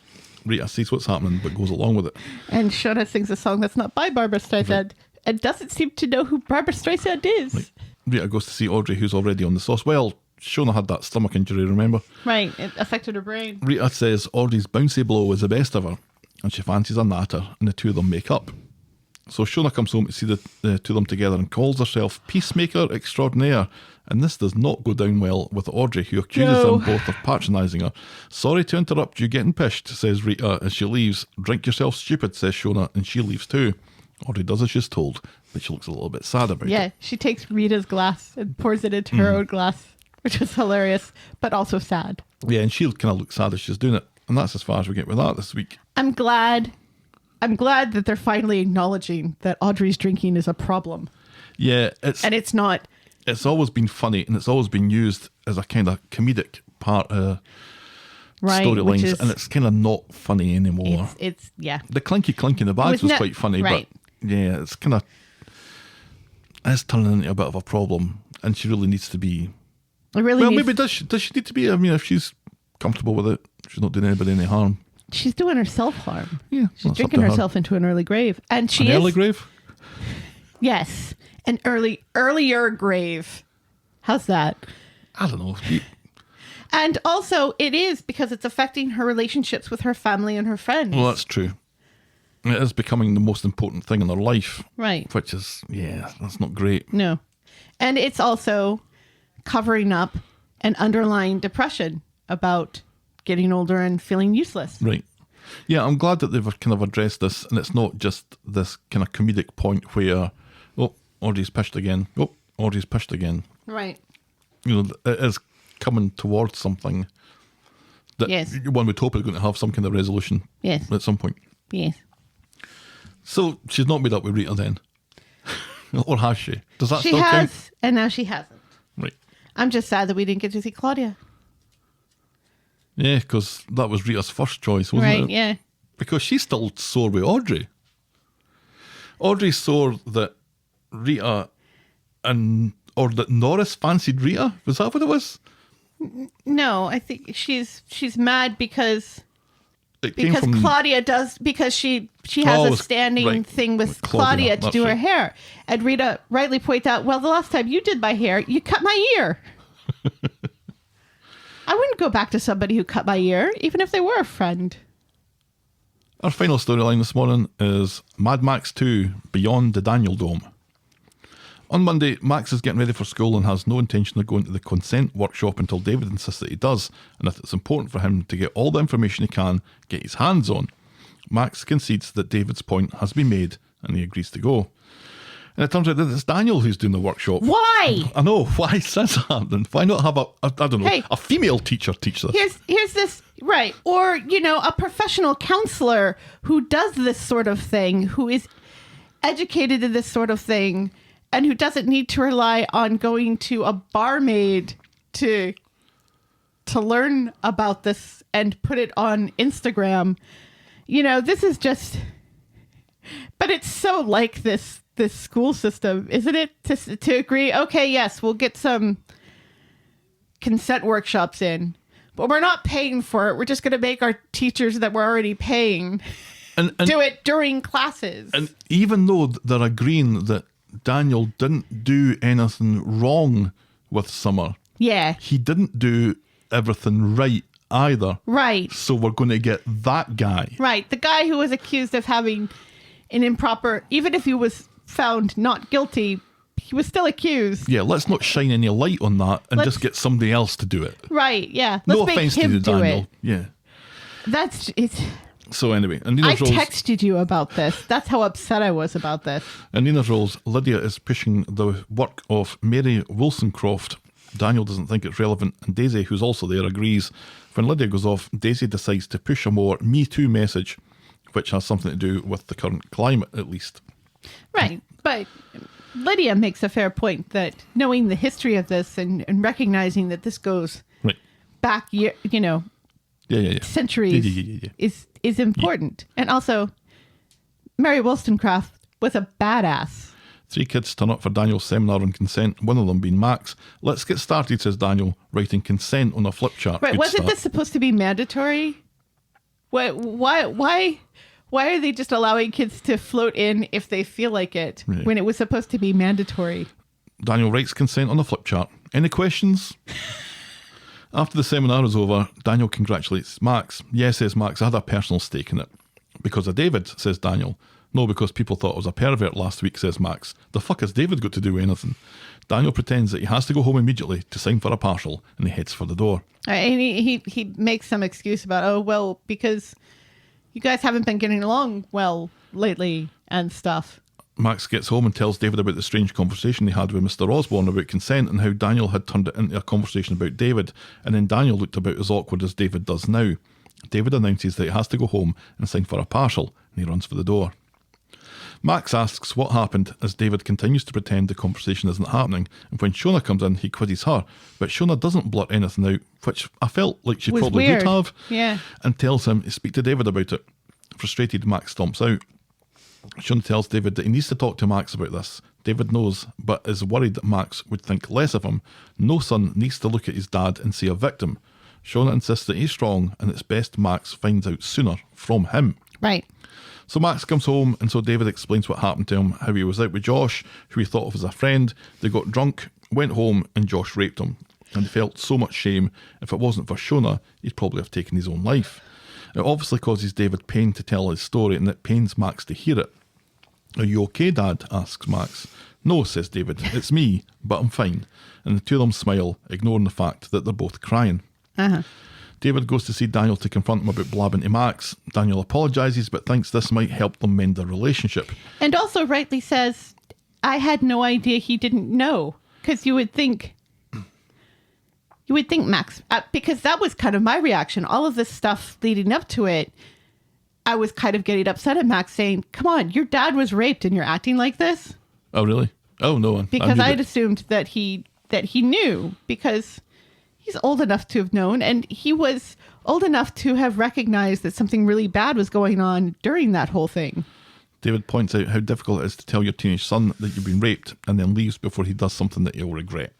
Rita sees what's happening, but goes along with it. And Shona sings a song that's not by Barbra Streisand, Right. and doesn't seem to know who Barbra Streisand is. Right. Rita goes to see Audrey, who's already on the sauce. Well, Shona had that stomach injury, remember? Right, it affected her brain. Rita says Audrey's bouncy blow is the best of her, and she fancies a natter, and the two of them make up. So Shona comes home to see the two of them together and calls herself peacemaker extraordinaire, and this does not go down well with Audrey, who accuses them both of patronising her. Sorry to interrupt you getting pished, says Rita as she leaves. Drink yourself stupid, says Shona, and she leaves too. Audrey does as she's told, but she looks a little bit sad about it. Yeah, she takes Rita's glass and pours it into her own glass, which is hilarious, but also sad. Yeah, and she kind of looks sad as she's doing it. And that's as far as we get with that this week. I'm glad that they're finally acknowledging that Audrey's drinking is a problem. Yeah, it's not. It's always been funny, and it's always been used as a kind of comedic part of storylines, and it's kind of not funny anymore. It's The clinky in the bags was quite funny, right. but yeah, it's kind of it's turning into a bit of a problem, and she really needs to be. It really needs, maybe does she need to be? I mean, if she's comfortable with it, she's not doing anybody any harm. She's doing herself harm. Yeah, she's drinking herself into an early grave, and she is early grave. Yes, an earlier grave. How's that? I don't know. And also, it is because it's affecting her relationships with her family and her friends. Well, that's true. It is becoming the most important thing in her life. Right. Which is, that's not great. No. And it's also covering up an underlying depression about getting older and feeling useless. Right. Yeah, I'm glad that they've kind of addressed this, and it's not just this kind of comedic point where, Audrey's pished again. Audrey's pished again. Right. You know, it is coming towards something that one would hope is going to have some kind of resolution at some point. Yes. So she's not made up with Rita then? Or has she? Does that still count? She has, and now she hasn't. Right. I'm just sad that we didn't get to see Claudia. Yeah, because that was Rita's first choice, wasn't it? Right, yeah. Because she's still sore with Audrey. Audrey's sore that Rita or that Norris fancied Rita. Was that what it was? No, I think she's mad because from Claudia does, because she has a standing thing with Claudia to do her hair. And Rita rightly points out, well, the last time you did my hair, you cut my ear. I wouldn't go back to somebody who cut my ear, even if they were a friend. Our final storyline this morning is Mad Max 2 Beyond the DanielDome. On Monday, Max is getting ready for school and has no intention of going to the consent workshop until David insists that he does, and that it's important for him to get all the information he can get his hands on. Max concedes that David's point has been made, and he agrees to go. And it turns out that it's Daniel who's doing the workshop. Why? I know. Why is this happening? Why not have a female teacher teach this? Here's this, right. Or, a professional counselor who does this sort of thing, who is educated in this sort of thing, and who doesn't need to rely on going to a barmaid to learn about this and put it on Instagram. This is just... But it's so like this school system, isn't it? To agree, okay, yes, we'll get some consent workshops in, but we're not paying for it. We're just going to make our teachers that we're already paying do it during classes. And even though they're agreeing that Daniel didn't do anything wrong with Summer, yeah. he didn't do everything right either. Right. So we're going to get that guy. Right. The guy who was accused of having an improper, even if he was found not guilty, he was still accused. Yeah, let's not shine any light on that and just get somebody else to do it. Right, yeah. No Let's make offense to him you, do Daniel. it. Yeah. It's. So anyway, and I Nina's Rose, texted you about this. That's how upset I was about this. in Nina's Rose, Lydia is pushing the work of Mary Wollstonecraft. Daniel doesn't think it's relevant, and Daisy, who's also there, agrees. When Lydia goes off, Daisy decides to push a more Me Too message, which has something to do with the current climate, at least. Right, but Lydia makes a fair point that knowing the history of this and recognizing that this goes Right. back, Yeah. centuries Yeah. is important. And also, Mary Wollstonecraft was a badass. 3 kids turn up for Daniel's seminar on consent, one of them being Max. Let's get started, says Daniel, writing consent on a flip chart. Right, Good wasn't start. this supposed to be mandatory? Why are they just allowing kids to float in if they feel like it Right. when it was supposed to be mandatory? Daniel writes consent on a flip chart. Any questions? After the seminar is over, Daniel congratulates Max. Yes, says Max, I had a personal stake in it. Because of David, says Daniel. No, because people thought I was a pervert last week, says Max. The fuck has David got to do with anything? Daniel pretends that he has to go home immediately to sign for a partial, and he heads for the door. And he makes some excuse about, oh, well, because you guys haven't been getting along well lately and stuff. Max gets home and tells David about the strange conversation he had with Mr. Osborne about consent and how Daniel had turned it into a conversation about David, and then Daniel looked about as awkward as David does now. David announces that he has to go home and sign for a partial, and he runs for the door. Max asks what happened as David continues to pretend the conversation isn't happening, and when Shona comes in, he quizzes her, but Shona doesn't blurt anything out, which I felt like she Was probably weird. would have, Yeah. and tells him to speak to David about it. Frustrated, Max stomps out. Shona tells David that he needs to talk to Max about this. David knows, but is worried that Max would think less of him. No son needs to look at his dad and see a victim. Shona insists that he's strong and it's best Max finds out sooner from him. Right. So Max comes home, and so David explains what happened to him, how he was out with Josh, who he thought of as a friend. They got drunk, went home, and Josh raped him. And he felt so much shame. If it wasn't for Shona, he'd probably have taken his own life. It obviously causes David pain to tell his story, and it pains Max to hear it. Are you okay, Dad? Asks Max. No, says David. It's me, but I'm fine. And the two of them smile, ignoring the fact that they're both crying. Uh-huh. David goes to see Daniel to confront him about blabbing to Max. Daniel apologises, but thinks this might help them mend their relationship. And also rightly says, I had no idea he didn't know. Because you would think Max, because that was kind of my reaction. All of this stuff leading up to it, I was kind of getting upset at Max saying, come on, your dad was raped and you're acting like this? Oh, really? Oh, no. Because knew I'd that. assumed that he knew, because he's old enough to have known, and he was old enough to have recognized that something really bad was going on during that whole thing. David points out how difficult it is to tell your teenage son that you've been raped and then leaves before he does something that he'll regret.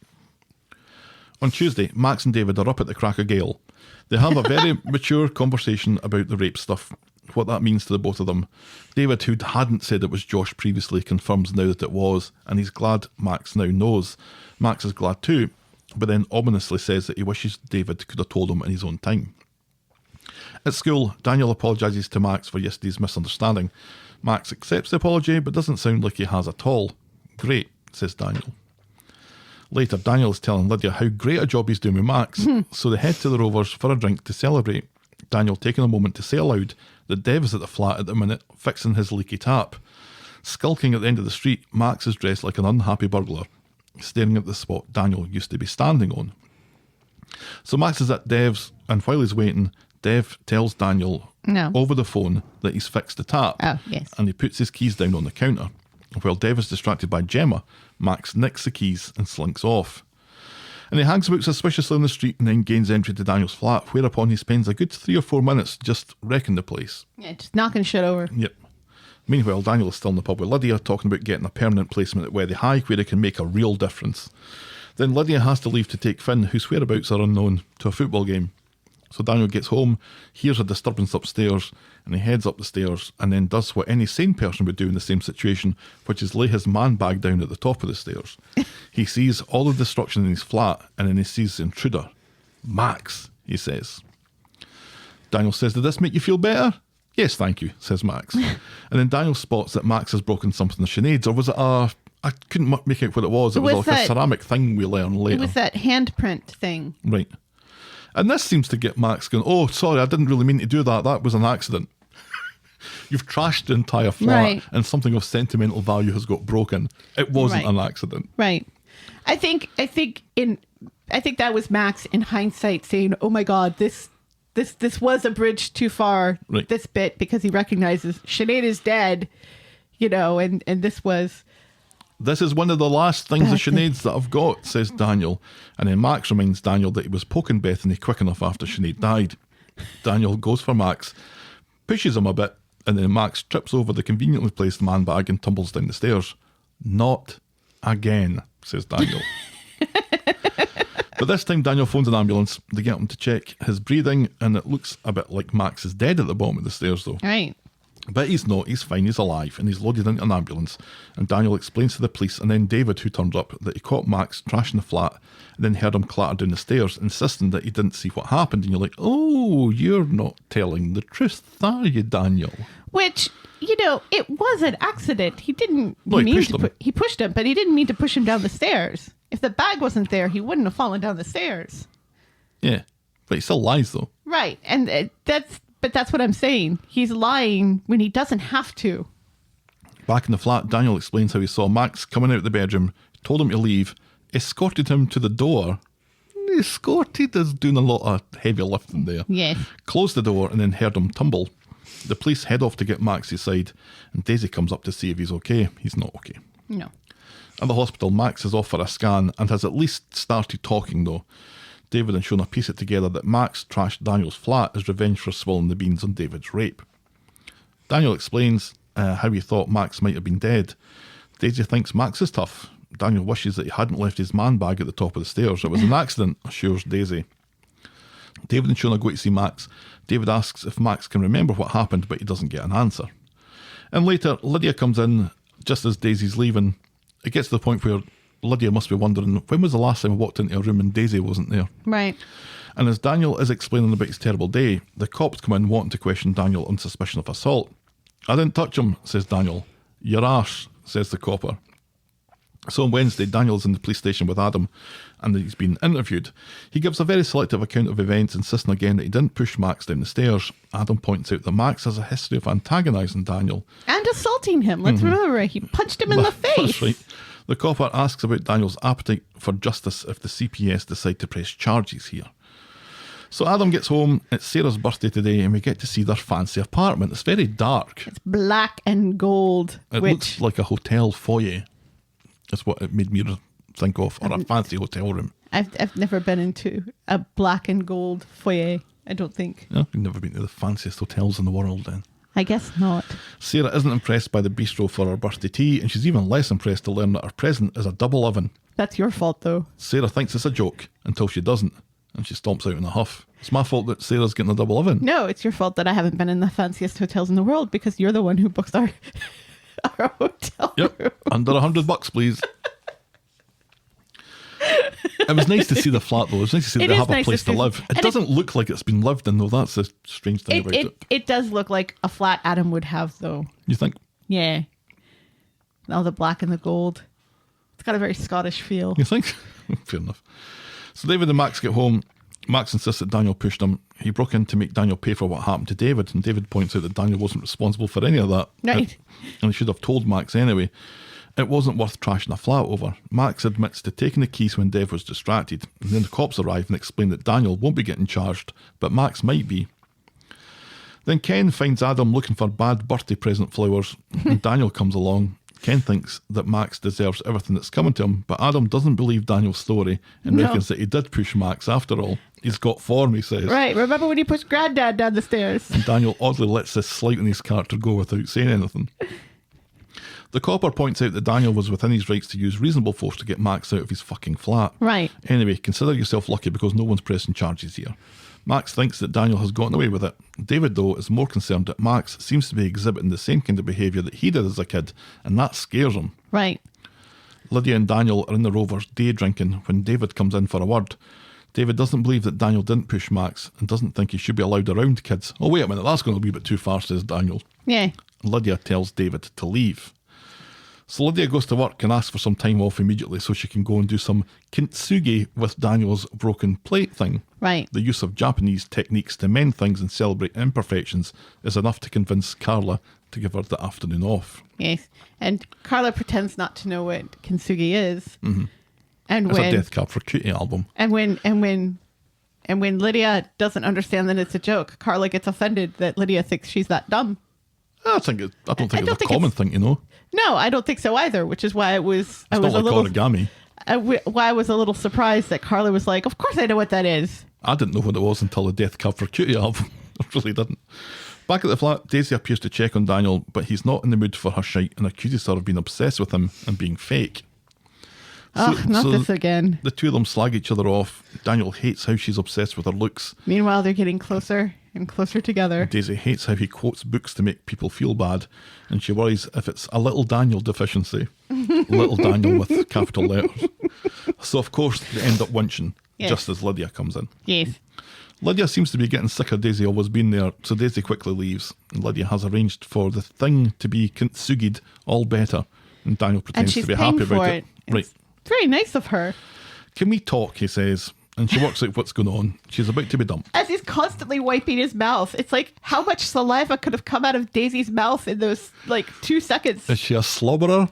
On Tuesday, Max and David are up at the crack of Gale. They have a very mature conversation about the rape stuff, what that means to the both of them. David, who hadn't said it was Josh previously, confirms now that it was, and he's glad Max now knows. Max is glad too, but then ominously says that he wishes David could have told him in his own time. At school, Daniel apologises to Max for yesterday's misunderstanding. Max accepts the apology, but doesn't sound like he has at all. Great, says Daniel. Later, Daniel is telling Lydia how great a job he's doing with Max, so they head to the Rovers for a drink to celebrate. Daniel taking a moment to say aloud that Dev is at the flat at the minute, fixing his leaky tap. Skulking at the end of the street, Max is dressed like an unhappy burglar, staring at the spot Daniel used to be standing on. So Max is at Dev's, and while he's waiting, Dev tells Daniel over the phone that he's fixed the tap. Oh, yes. And he puts his keys down on the counter. While Dev is distracted by Gemma, Max nicks the keys and slinks off. And he hangs about suspiciously on the street and then gains entry to Daniel's flat, whereupon he spends a good 3 or 4 minutes just wrecking the place. Yeah, just knocking shit over. Yep. Meanwhile, Daniel is still in the pub with Lydia, talking about getting a permanent placement at Weddy High where he can make a real difference. Then Lydia has to leave to take Finn, whose whereabouts are unknown, to a football game. So Daniel gets home, hears a disturbance upstairs, and he heads up the stairs and then does what any sane person would do in the same situation, which is lay his man bag down at the top of the stairs. He sees all the destruction in his flat, and then he sees the intruder. Max, he says. Daniel says, did this make you feel better? Yes, thank you, says Max. And then Daniel spots that Max has broken something of Sinead's, or was it I couldn't make out what it was. It was like a ceramic thing we learn later. It was that handprint thing. Right. And this seems to get Max going, oh, sorry, I didn't really mean to do that. That was an accident. You've trashed the entire flat and something of sentimental value has got broken. It wasn't an accident. Right. I think that was Max in hindsight saying, oh my God, this was a bridge too far, this bit, because he recognizes Sinead is dead, and this was... This is one of the last things of Sinead's that I've got, says Daniel. And then Max reminds Daniel that he was poking Bethany quick enough after Sinead died. Daniel goes for Max, pushes him a bit, and then Max trips over the conveniently placed man bag and tumbles down the stairs. Not again, says Daniel. But this time Daniel phones an ambulance. They get him to check his breathing, and it looks a bit like Max is dead at the bottom of the stairs, though. Right. But he's not, he's fine, he's alive, and he's loaded into an ambulance. And Daniel explains to the police, and then David, who turned up, that he caught Max trashing the flat, and then heard him clatter down the stairs, insisting that he didn't see what happened. And you're like, oh, you're not telling the truth, are you, Daniel? Which, it was an accident. He didn't he pushed him, but he didn't mean to push him down the stairs. If the bag wasn't there, he wouldn't have fallen down the stairs. Yeah, but he still lies, though. Right, and that's what I'm saying. He's lying when he doesn't have to. Back in the flat, Daniel explains how he saw Max coming out of the bedroom, told him to leave, escorted him to the door. Escorted is doing a lot of heavy lifting there. Yes. Closed the door and then heard him tumble. The police head off to get Max's side, and Daisy comes up to see if he's okay. He's not okay. No. At the hospital, Max is off for a scan and has at least started talking, though. David and Shona piece it together that Max trashed Daniel's flat as revenge for spilling the beans on David's rape. Daniel explains how he thought Max might have been dead. Daisy thinks Max is tough. Daniel wishes that he hadn't left his man bag at the top of the stairs. It was an accident, assures Daisy. David and Shona go to see Max. David asks if Max can remember what happened, but he doesn't get an answer. And later, Lydia comes in just as Daisy's leaving. It gets to the point where Lydia must be wondering, when was the last time I walked into a room and Daisy wasn't there? Right. And as Daniel is explaining about his terrible day, the cops come in wanting to question Daniel on suspicion of assault. I didn't touch him, says Daniel. Your arse, says the copper. So on Wednesday, Daniel's in the police station with Adam, and he's been interviewed. He gives a very selective account of events, insisting again that he didn't push Max down the stairs. Adam points out that Max has a history of antagonising Daniel. And assaulting him. Let's remember, he punched him in the face. That's right. The copper asks about Daniel's appetite for justice if the CPS decide to press charges here. So Adam gets home, it's Sarah's birthday today, and we get to see their fancy apartment. It's very dark. It's black and gold. It looks like a hotel foyer. That's what it made me think of, or a fancy hotel room. I've never been into a black and gold foyer, I don't think. No, you've never been to the fanciest hotels in the world then. I guess not. Sarah isn't impressed by the bistro for her birthday tea, and she's even less impressed to learn that her present is a double oven. That's your fault, though. Sarah thinks it's a joke until she doesn't, and she stomps out in a huff. It's my fault that Sarah's getting a double oven. No, it's your fault that I haven't been in the fanciest hotels in the world, because you're the one who books our hotel room. Yep, under $100, please. It was nice to see the flat, though. It was nice to see that they have a place to live. It doesn't look like it's been lived in, though. That's the strange thing about it. It does look like a flat Adam would have, though. You think? Yeah. All the black and the gold. It's got a very Scottish feel. You think? Fair enough. So David and Max get home. Max insists that Daniel pushed him. He broke in to make Daniel pay for what happened to David, and David points out that Daniel wasn't responsible for any of that. Right. And he should have told Max anyway. It wasn't worth trashing a flat over. Max admits to taking the keys when Dev was distracted, and then the cops arrive and explain that Daniel won't be getting charged, but Max might be. Then Ken finds Adam looking for bad birthday present flowers, and Daniel comes along. Ken thinks that Max deserves everything that's coming to him, but Adam doesn't believe Daniel's story and reckons that he did push Max after all. He's got form, he says. Right, remember when he pushed Granddad down the stairs? And Daniel oddly lets this slight in his character go without saying anything. The copper points out that Daniel was within his rights to use reasonable force to get Max out of his fucking flat. Right. Anyway, consider yourself lucky because no one's pressing charges here. Max thinks that Daniel has gotten away with it. David, though, is more concerned that Max seems to be exhibiting the same kind of behaviour that he did as a kid, and that scares him. Right. Lydia and Daniel are in the Rovers day drinking when David comes in for a word. David doesn't believe that Daniel didn't push Max and doesn't think he should be allowed around kids. Oh, wait a minute, that's going to be a bit too far, says Daniel. Yeah. Lydia tells David to leave. So Lydia goes to work and asks for some time off immediately so she can go and do some kintsugi with Daniel's broken plate thing. Right. The use of Japanese techniques to mend things and celebrate imperfections is enough to convince Carla to give her the afternoon off. Yes. And Carla pretends not to know what kintsugi is. Mm-hmm. And It's when a Death Cab for Cutie album. And when Lydia doesn't understand that it's a joke, Carla gets offended that Lydia thinks she's that dumb. I don't think it's a common thing, you know. No, I don't think so either, which is why I was It's not like origami. Why I was a little surprised that Carla was like, of course I know what that is. I didn't know what it was until the Death Cab for Cutie album. I really didn't. Back at the flat, Daisy appears to check on Daniel, but he's not in the mood for her shite and accuses her of being obsessed with him and being fake. Not this again. The two of them slag each other off. Daniel hates how she's obsessed with her looks. Meanwhile, they're getting closer and closer together. Daisy hates how he quotes books to make people feel bad, and she worries if it's a little Daniel deficiency. Little Daniel with capital letters. So, of course, they end up winching, Yes. just as Lydia comes in. Yes. Lydia seems to be getting sick of Daisy always being there, so Daisy quickly leaves. And Lydia has arranged for the thing to be kintsugi'd all better, and Daniel And pretends she's to be paying happy for about it. Right. It's very nice of her. Can we talk, he says, and she works out what's going on. She's about to be dumped. As he's constantly wiping his mouth. It's like, how much saliva could have come out of Daisy's mouth in those, 2 seconds? Is she a slobberer?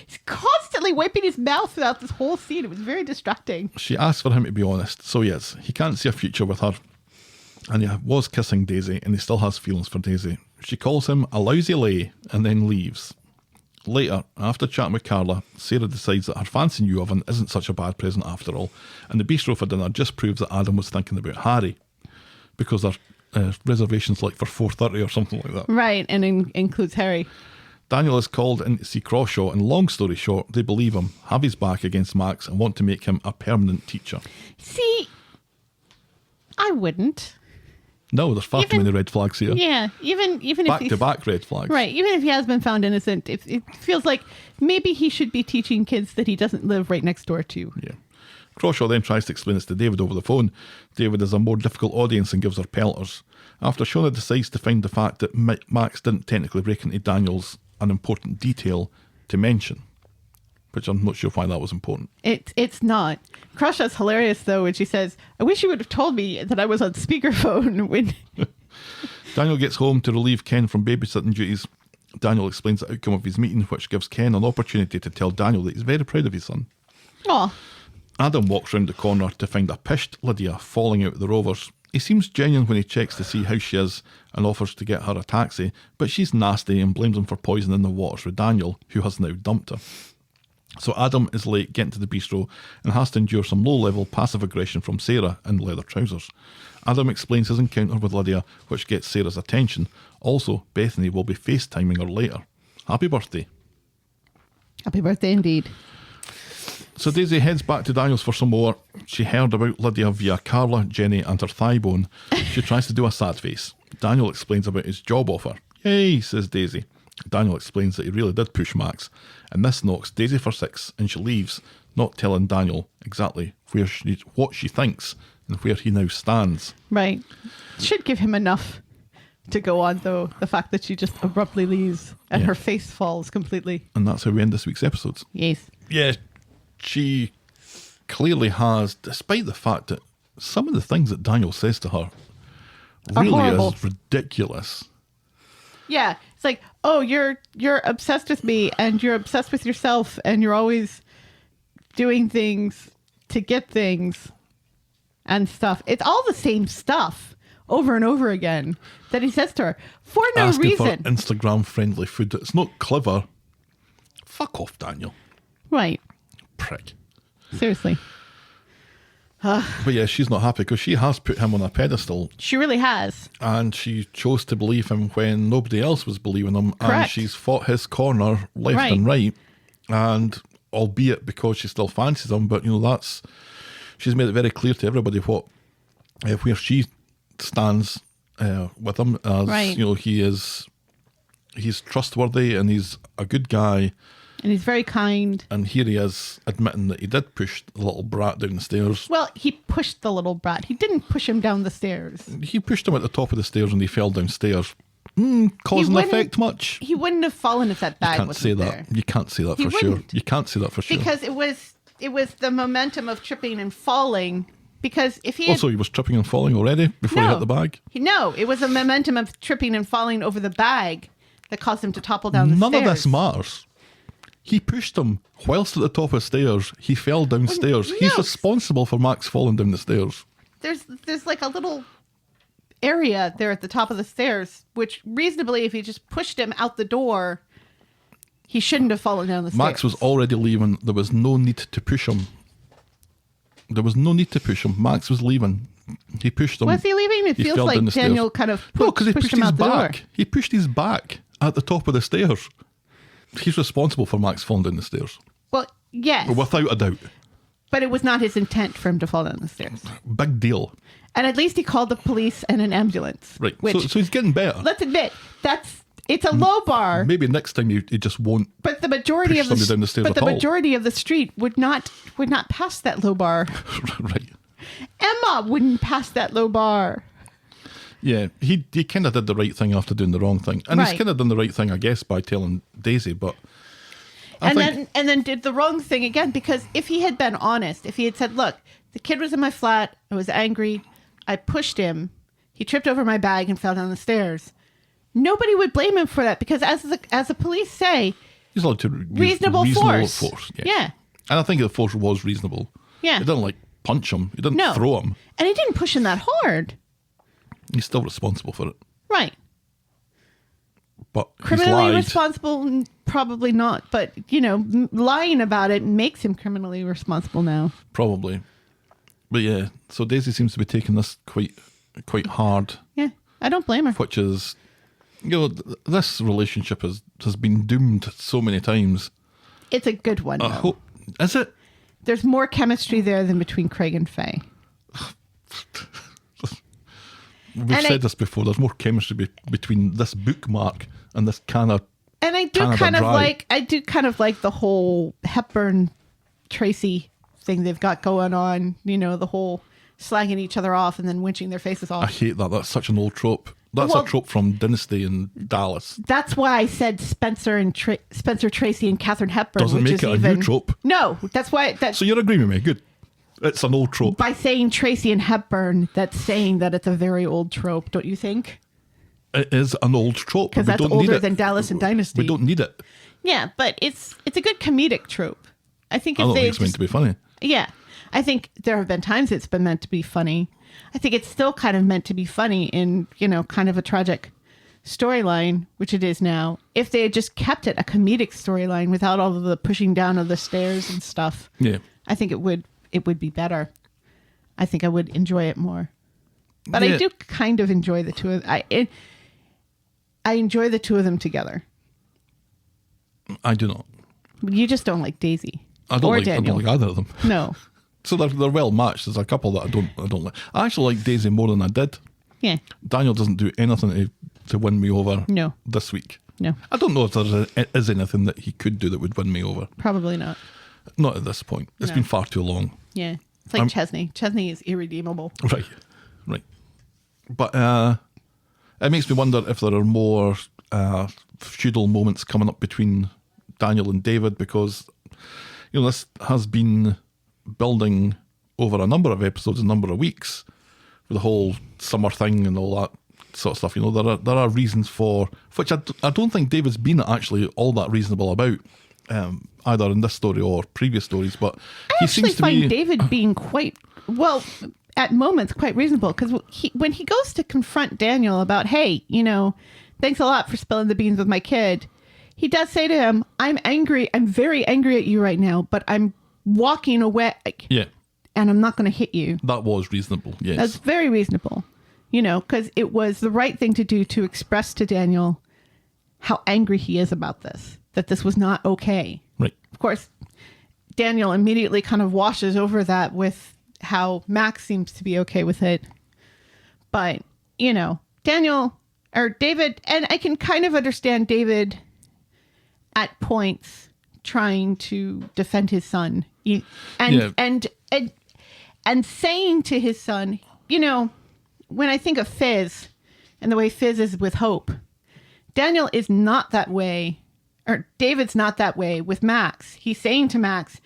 He's constantly wiping his mouth throughout this whole scene. It was very distracting. She asks for him to be honest, so yes, he can't see a future with her. And he was kissing Daisy, and he still has feelings for Daisy. She calls him a lousy lay, and then leaves. Later, after chatting with Carla, Sarah decides that her fancy new oven isn't such a bad present after all, and the bistro for dinner just proves that Adam was thinking about Harry, because their reservations for 4:30 or something like that. Right, and includes Harry. Daniel is called in to see Crawshaw, and long story short, they believe him, have his back against Max, and want to make him a permanent teacher. See, I wouldn't. No, there's far too many red flags here. Yeah, even if Back he's, to back red flags. Right, even if he has been found innocent, it feels like maybe he should be teaching kids that he doesn't live right next door to. Yeah. Crawshaw then tries to explain this to David over the phone. David is a more difficult audience and gives her pelters. After Shona decides to find the fact that Max didn't technically break into Daniel's an important detail to mention, which I'm not sure why that was important. It's not. Crawshaw's hilarious though when she says, "I wish you would have told me that I was on speakerphone when." Daniel gets home to relieve Ken from babysitting duties. Daniel explains the outcome of his meeting, which gives Ken an opportunity to tell Daniel that he's very proud of his son. Aw. Adam walks round the corner to find a pished Lydia falling out of the Rovers. He seems genuine when he checks to see how she is and offers to get her a taxi, but she's nasty and blames him for poisoning the waters with Daniel, who has now dumped her. So Adam is late getting to the bistro and has to endure some low-level passive aggression from Sarah in leather trousers. Adam explains his encounter with Lydia, which gets Sarah's attention. Also, Bethany will be FaceTiming her later. Happy birthday. Happy birthday indeed. So Daisy heads back to Daniel's for some more. She heard about Lydia via Carla, Jenny and her thigh bone. She tries to do a sad face. Daniel explains about his job offer. Yay, says Daisy. Daniel explains that he really did push Max, and this knocks Daisy for 6, and she leaves, not telling Daniel exactly what she thinks and where he now stands. Right. Should give him enough to go on, though. The fact that she just abruptly leaves and her face falls completely. And that's how we end this week's episodes. Yes. Yeah, she clearly has, despite the fact that some of the things that Daniel says to her Are really horrible. is ridiculous. Yeah. It's like, oh, you're obsessed with me and you're obsessed with yourself and you're always doing things to get things and stuff. It's all the same stuff over and over again that he says to her for no Asking reason. for Instagram-friendly food. It's not clever. Fuck off, Daniel. Right. Prick. Seriously. But yeah, she's not happy because she has put him on a pedestal She really has. and she chose to believe him when nobody else was believing him. And Correct. she's fought his corner left Right. and right. And albeit because she still fancies him, but that's she's made it very clear to everybody where she stands with him as Right. he's trustworthy and he's a good guy. And he's very kind. And here he is admitting that he did push the little brat down the stairs. Well, he pushed the little brat. He didn't push him down the stairs. He pushed him at the top of the stairs and he fell downstairs. Cause and effect much? He wouldn't have fallen if that bag Can't wasn't say there. that. You can't say that He for sure. wouldn't. You can't say that for sure. Because it was the momentum of tripping and falling. Because if he had, Also, he was tripping and falling already before he hit the bag. No, it was a momentum of tripping and falling over the bag that caused him to topple down the None stairs. of this matters. He pushed him whilst at the top of the stairs. He fell downstairs. He's no. responsible for Max falling down the stairs. There's like a little area there at the top of the stairs, which reasonably, if he just pushed him out the door, he shouldn't have fallen down the stairs. Max was already leaving. There was no need to push him. There was no need to push him. Max was leaving. He pushed him. Was he leaving? It He feels fell down like the stairs. Daniel kind of No, because he pushed pushed him his out the door. back. He pushed his back at the top of the stairs. He's responsible for Max falling down the stairs. Well, yes, Without a doubt. but it was not his intent for him to fall down the stairs. Big deal. And at least he called the police and an ambulance. Right. Which, So he's getting better. let's admit, it's a low bar. Maybe next time he just won't. But the majority push of the somebody down the stairs but at the all. majority of the street would not pass that low bar. Right. Emma wouldn't pass that low bar. Yeah, he kind of did the right thing after doing the wrong thing. And he's Right. kind of done the right thing, I guess, by telling Daisy, but And then did the wrong thing again, because if he had been honest, if he had said, look, the kid was in my flat, I was angry, I pushed him, he tripped over my bag and fell down the stairs, nobody would blame him for that, because as the police say, he's allowed to use reasonable force. Yeah. And I think the force was reasonable. Yeah. He didn't punch him. He didn't No. throw him. And he didn't push him that hard. He's still responsible for it. Right. But Criminally he's lied. responsible, probably not. But, lying about it makes him criminally responsible now. Probably. But yeah, so Daisy seems to be taking this quite hard, Yeah. I don't blame her. which is, this relationship has been doomed so many times. It's a good one, I though. hope, is it? There's more chemistry there than between Craig and Faye. We've And said this before. There's more chemistry between this bookmark and this can of. And I do Canada kind of like the whole Hepburn Tracy thing they've got going on. The whole slagging each other off and then winching their faces I off. hate that. That's such an old trope. That's Well- a trope from Dynasty and Dallas. That's why I said Spencer Tracy and Katharine Hepburn. Doesn't which make is it a even, new trope. No, that's why. So you're agreeing with me? Good. It's an old trope. By saying Tracy and Hepburn, that's saying that it's a very old trope, don't you think? It is an old trope. Because We that's don't need older it. than Dallas and Dynasty. We don't need it. Yeah, but it's a good comedic trope. I think I if don't they think it's meant to be funny. Yeah, I think there have been times it's been meant to be funny. I think it's still kind of meant to be funny in kind of a tragic storyline, which it is now. If they had just kept it a comedic storyline without all of the pushing down of the stairs and stuff, Yeah. I think it would be better. I think I would enjoy it more. But Yeah. I do kind of enjoy the two of I enjoy the two of them together. I do not. You just don't like Daisy. I don't or like. Daniel. I don't like either of them. No. So they're well matched. There's a couple that I don't like. I actually like Daisy more than I did. Yeah. Daniel doesn't do anything to win me over. No. This week. No. I don't know if there is anything that he could do that would win me over. Probably not. Not at this point. It's No. been far too long. Yeah. It's like Chesney. Chesney is irredeemable. Right. But it makes me wonder if there are more feudal moments coming up between Daniel and David, because this has been building over a number of episodes, a number of weeks, with the whole summer thing and all that sort of stuff. There are reasons for which I don't think David's been actually all that reasonable about, either in this story or previous stories. But I he actually seems to find be David being quite, well, at moments quite reasonable, because when he goes to confront Daniel about, hey, thanks a lot for spilling the beans with my kid, he does say to him, I'm angry. I'm very angry at you right now, but I'm walking away. Yeah, And I'm not going to hit you. that was reasonable. Yes, That's very reasonable, because it was the right thing to do to express to Daniel how angry he is about this, that this was not okay. right. Of course, Daniel immediately kind of washes over that with how Max seems to be okay with it. But Daniel or David, and I can kind of understand David at points trying to defend his son and saying to his son, when I think of Fizz and the way Fizz is with Hope, Daniel is not that way, or David's not that way with Max. He's saying to Max,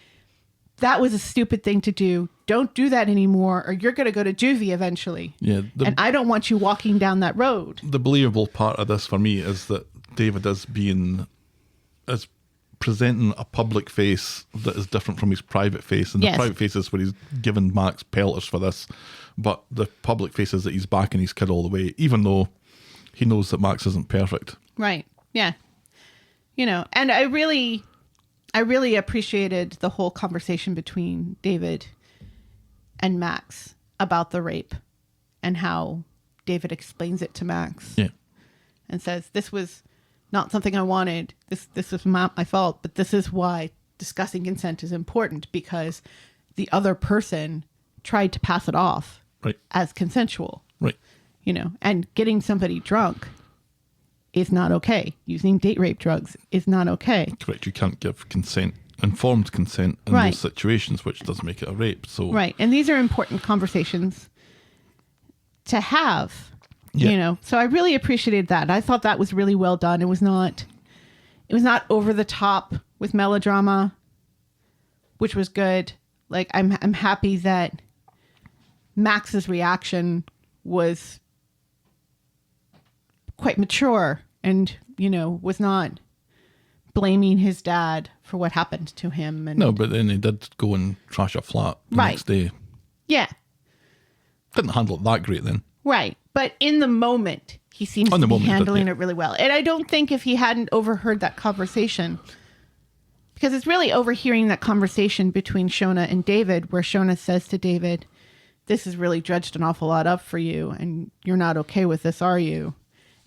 that was a stupid thing to do. Don't do that anymore, or you're going to go to juvie eventually. Yeah, and I don't want you walking down that road. The believable part of this for me is that David is presenting a public face that is different from his private face. And the private face is where he's given Max pelters for this. But the public face is that he's backing his kid all the way, even though he knows that Max isn't perfect. Right. Yeah. And I really appreciated the whole conversation between David and Max about the rape and how David explains it to Max. Yeah. And says, this was not something I wanted. This was my fault, but this is why discussing consent is important, because the other person tried to pass it off as consensual. Right. And getting somebody drunk is not okay. Using date rape drugs is not okay. Correct. You can't give informed consent in those situations, which does make it a rape. So right. And these are important conversations to have. So I really appreciated that. I thought that was really well done. It was not over the top with melodrama, which was good. Like I'm happy that Max's reaction was quite mature and, was not blaming his dad for what happened to him. And no, but then he did go and trash a flat the next day. Yeah. Didn't handle it that great then. Right. But in the moment, he seems to be handling it really well. And I don't think if he hadn't overheard that conversation, because it's really overhearing that conversation between Shona and David, where Shona says to David, this has really dredged an awful lot up for you, and you're not okay with this, are you?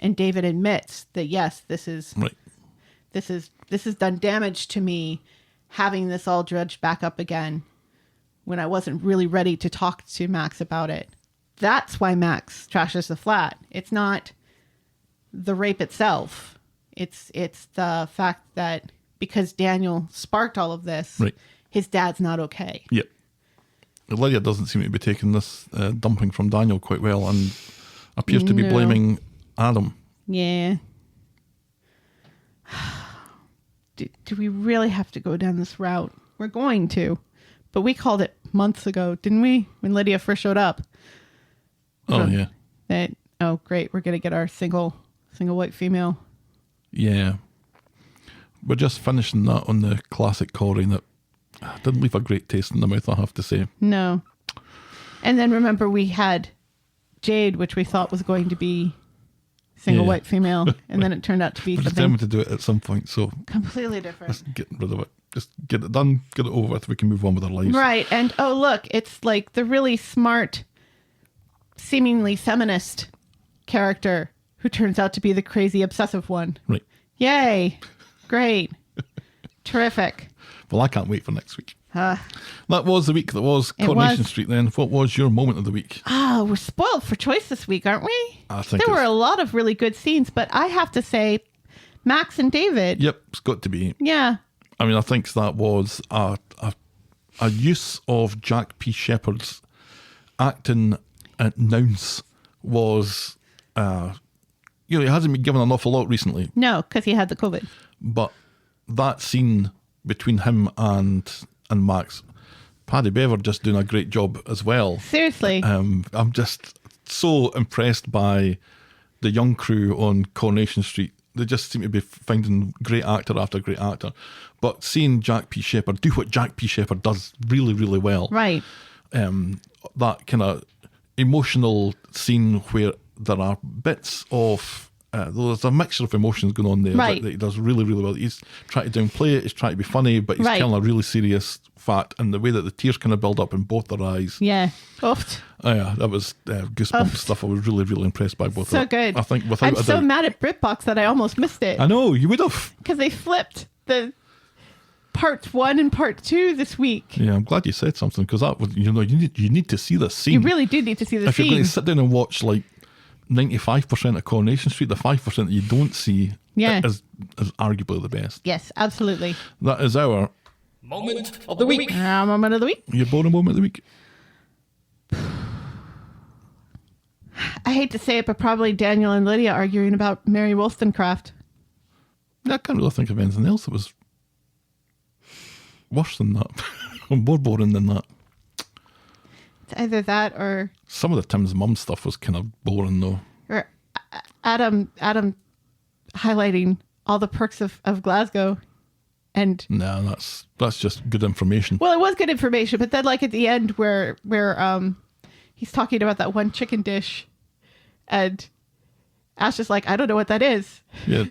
And David admits that, yes, this has done damage to me, having this all dredged back up again when I wasn't really ready to talk to Max about it. That's why Max trashes the flat. It's not the rape itself. It's the fact that because Daniel sparked all of this, his dad's not okay. Yep. Lydia doesn't seem to be taking this dumping from Daniel quite well and appears to be blaming Adam. Yeah. Do we really have to go down this route? We're going to. But we called it months ago, didn't we? When Lydia first showed up. Oh, yeah. Oh, great. We're going to get our single white female. Yeah. We're just finishing that on the classic Corrie that didn't leave a great taste in the mouth, I have to say. No. And then remember we had Jade, which we thought was going to be single white female, and then it turned out to be something determined to do it at some point, so completely different. Let's get rid of it. Just get it done, get it over with, we can move on with our lives. Right. And oh look, it's like the really smart, seemingly feminist character who turns out to be the crazy obsessive one. Right. Yay. Great. Terrific. Well, I can't wait for next week. That was the week that was Coronation Street then. What was your moment of the week? We're spoiled for choice this week, aren't we? I think there were a lot of really good scenes, but I have to say Max and David. Yep, it's got to be. Yeah. I mean, I think that was a use of Jack P. Shepherd's acting announce was, he hasn't been given an awful lot recently. No, because he had the COVID. But that scene between him and Max, Paddy Bever just doing a great job as well. Seriously. I'm just so impressed by the young crew on Coronation Street. They just seem to be finding great actor after great actor. But seeing Jack P. Shepherd do what Jack P. Shepherd does really, really well. Right. That kind of emotional scene where there are bits of there's a mixture of emotions going on there that he does really, really well. He's trying to downplay it, he's trying to be funny, but he's telling a really serious fact, and the way that the tears kind of build up in both their eyes. Yeah. Oofed. Yeah, that was goosebump stuff. I was really, really impressed by both. So good. I think without I'm so mad at BritBox that I almost missed it. I know, you would have. Because they flipped the part 1 and part 2 this week. Yeah, I'm glad you said something, because that was, you need to see this scene. You really do need to see the scene. If you're going to sit down and watch like 95% of Coronation Street, the 5% that you don't see Yeah. is arguably the best. Yes, absolutely. That is our Moment of the week. Moment of the week. your boring moment of the week. I hate to say it, but probably Daniel and Lydia arguing about Mary Wollstonecraft. I can't really think of anything else that was worse than that. Or more boring than that. It's either that or Some of the Tim's mum stuff was kind of boring though. Adam highlighting all the perks of Glasgow. And No, that's just good information. well, it was good information, but then like at the end where he's talking about that one chicken dish and Ash is like, I don't know what that is. Yeah.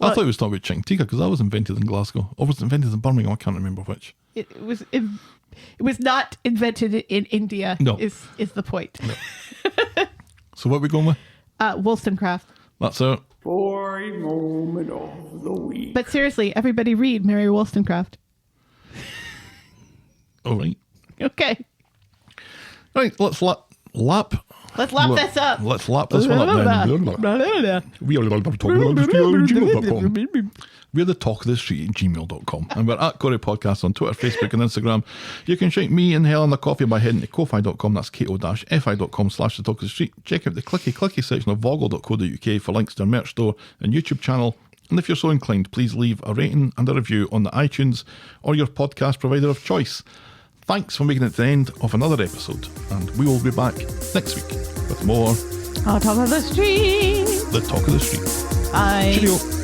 I thought he was talking about chicken tikka because that was invented in Glasgow. Or was it invented in Birmingham? I can't remember which. It was not invented in India. No. is the point. So what are we going with? Wollstonecraft. That's it. Boring moment of the week. But seriously, everybody read Mary Wollstonecraft. All right. Okay. Right, let's lap this up. Let's lap this one up then. We are the talk of the street at gmail.com. We're the talk of the street at gmail.com. And we're at Corrie Podcast on Twitter, Facebook, and Instagram. You can shake me and Helen a coffee by heading to ko-fi.com. That's ko-fi.com/the talk of the street. Check out the clicky section of voggle.co.uk for links to our merch store and YouTube channel. And if you're so inclined, please leave a rating and a review on the iTunes or your podcast provider of choice. Thanks for making it to the end of another episode, and we will be back next week with more On top of the street. The Talk of the Street. Bye. Cheerio.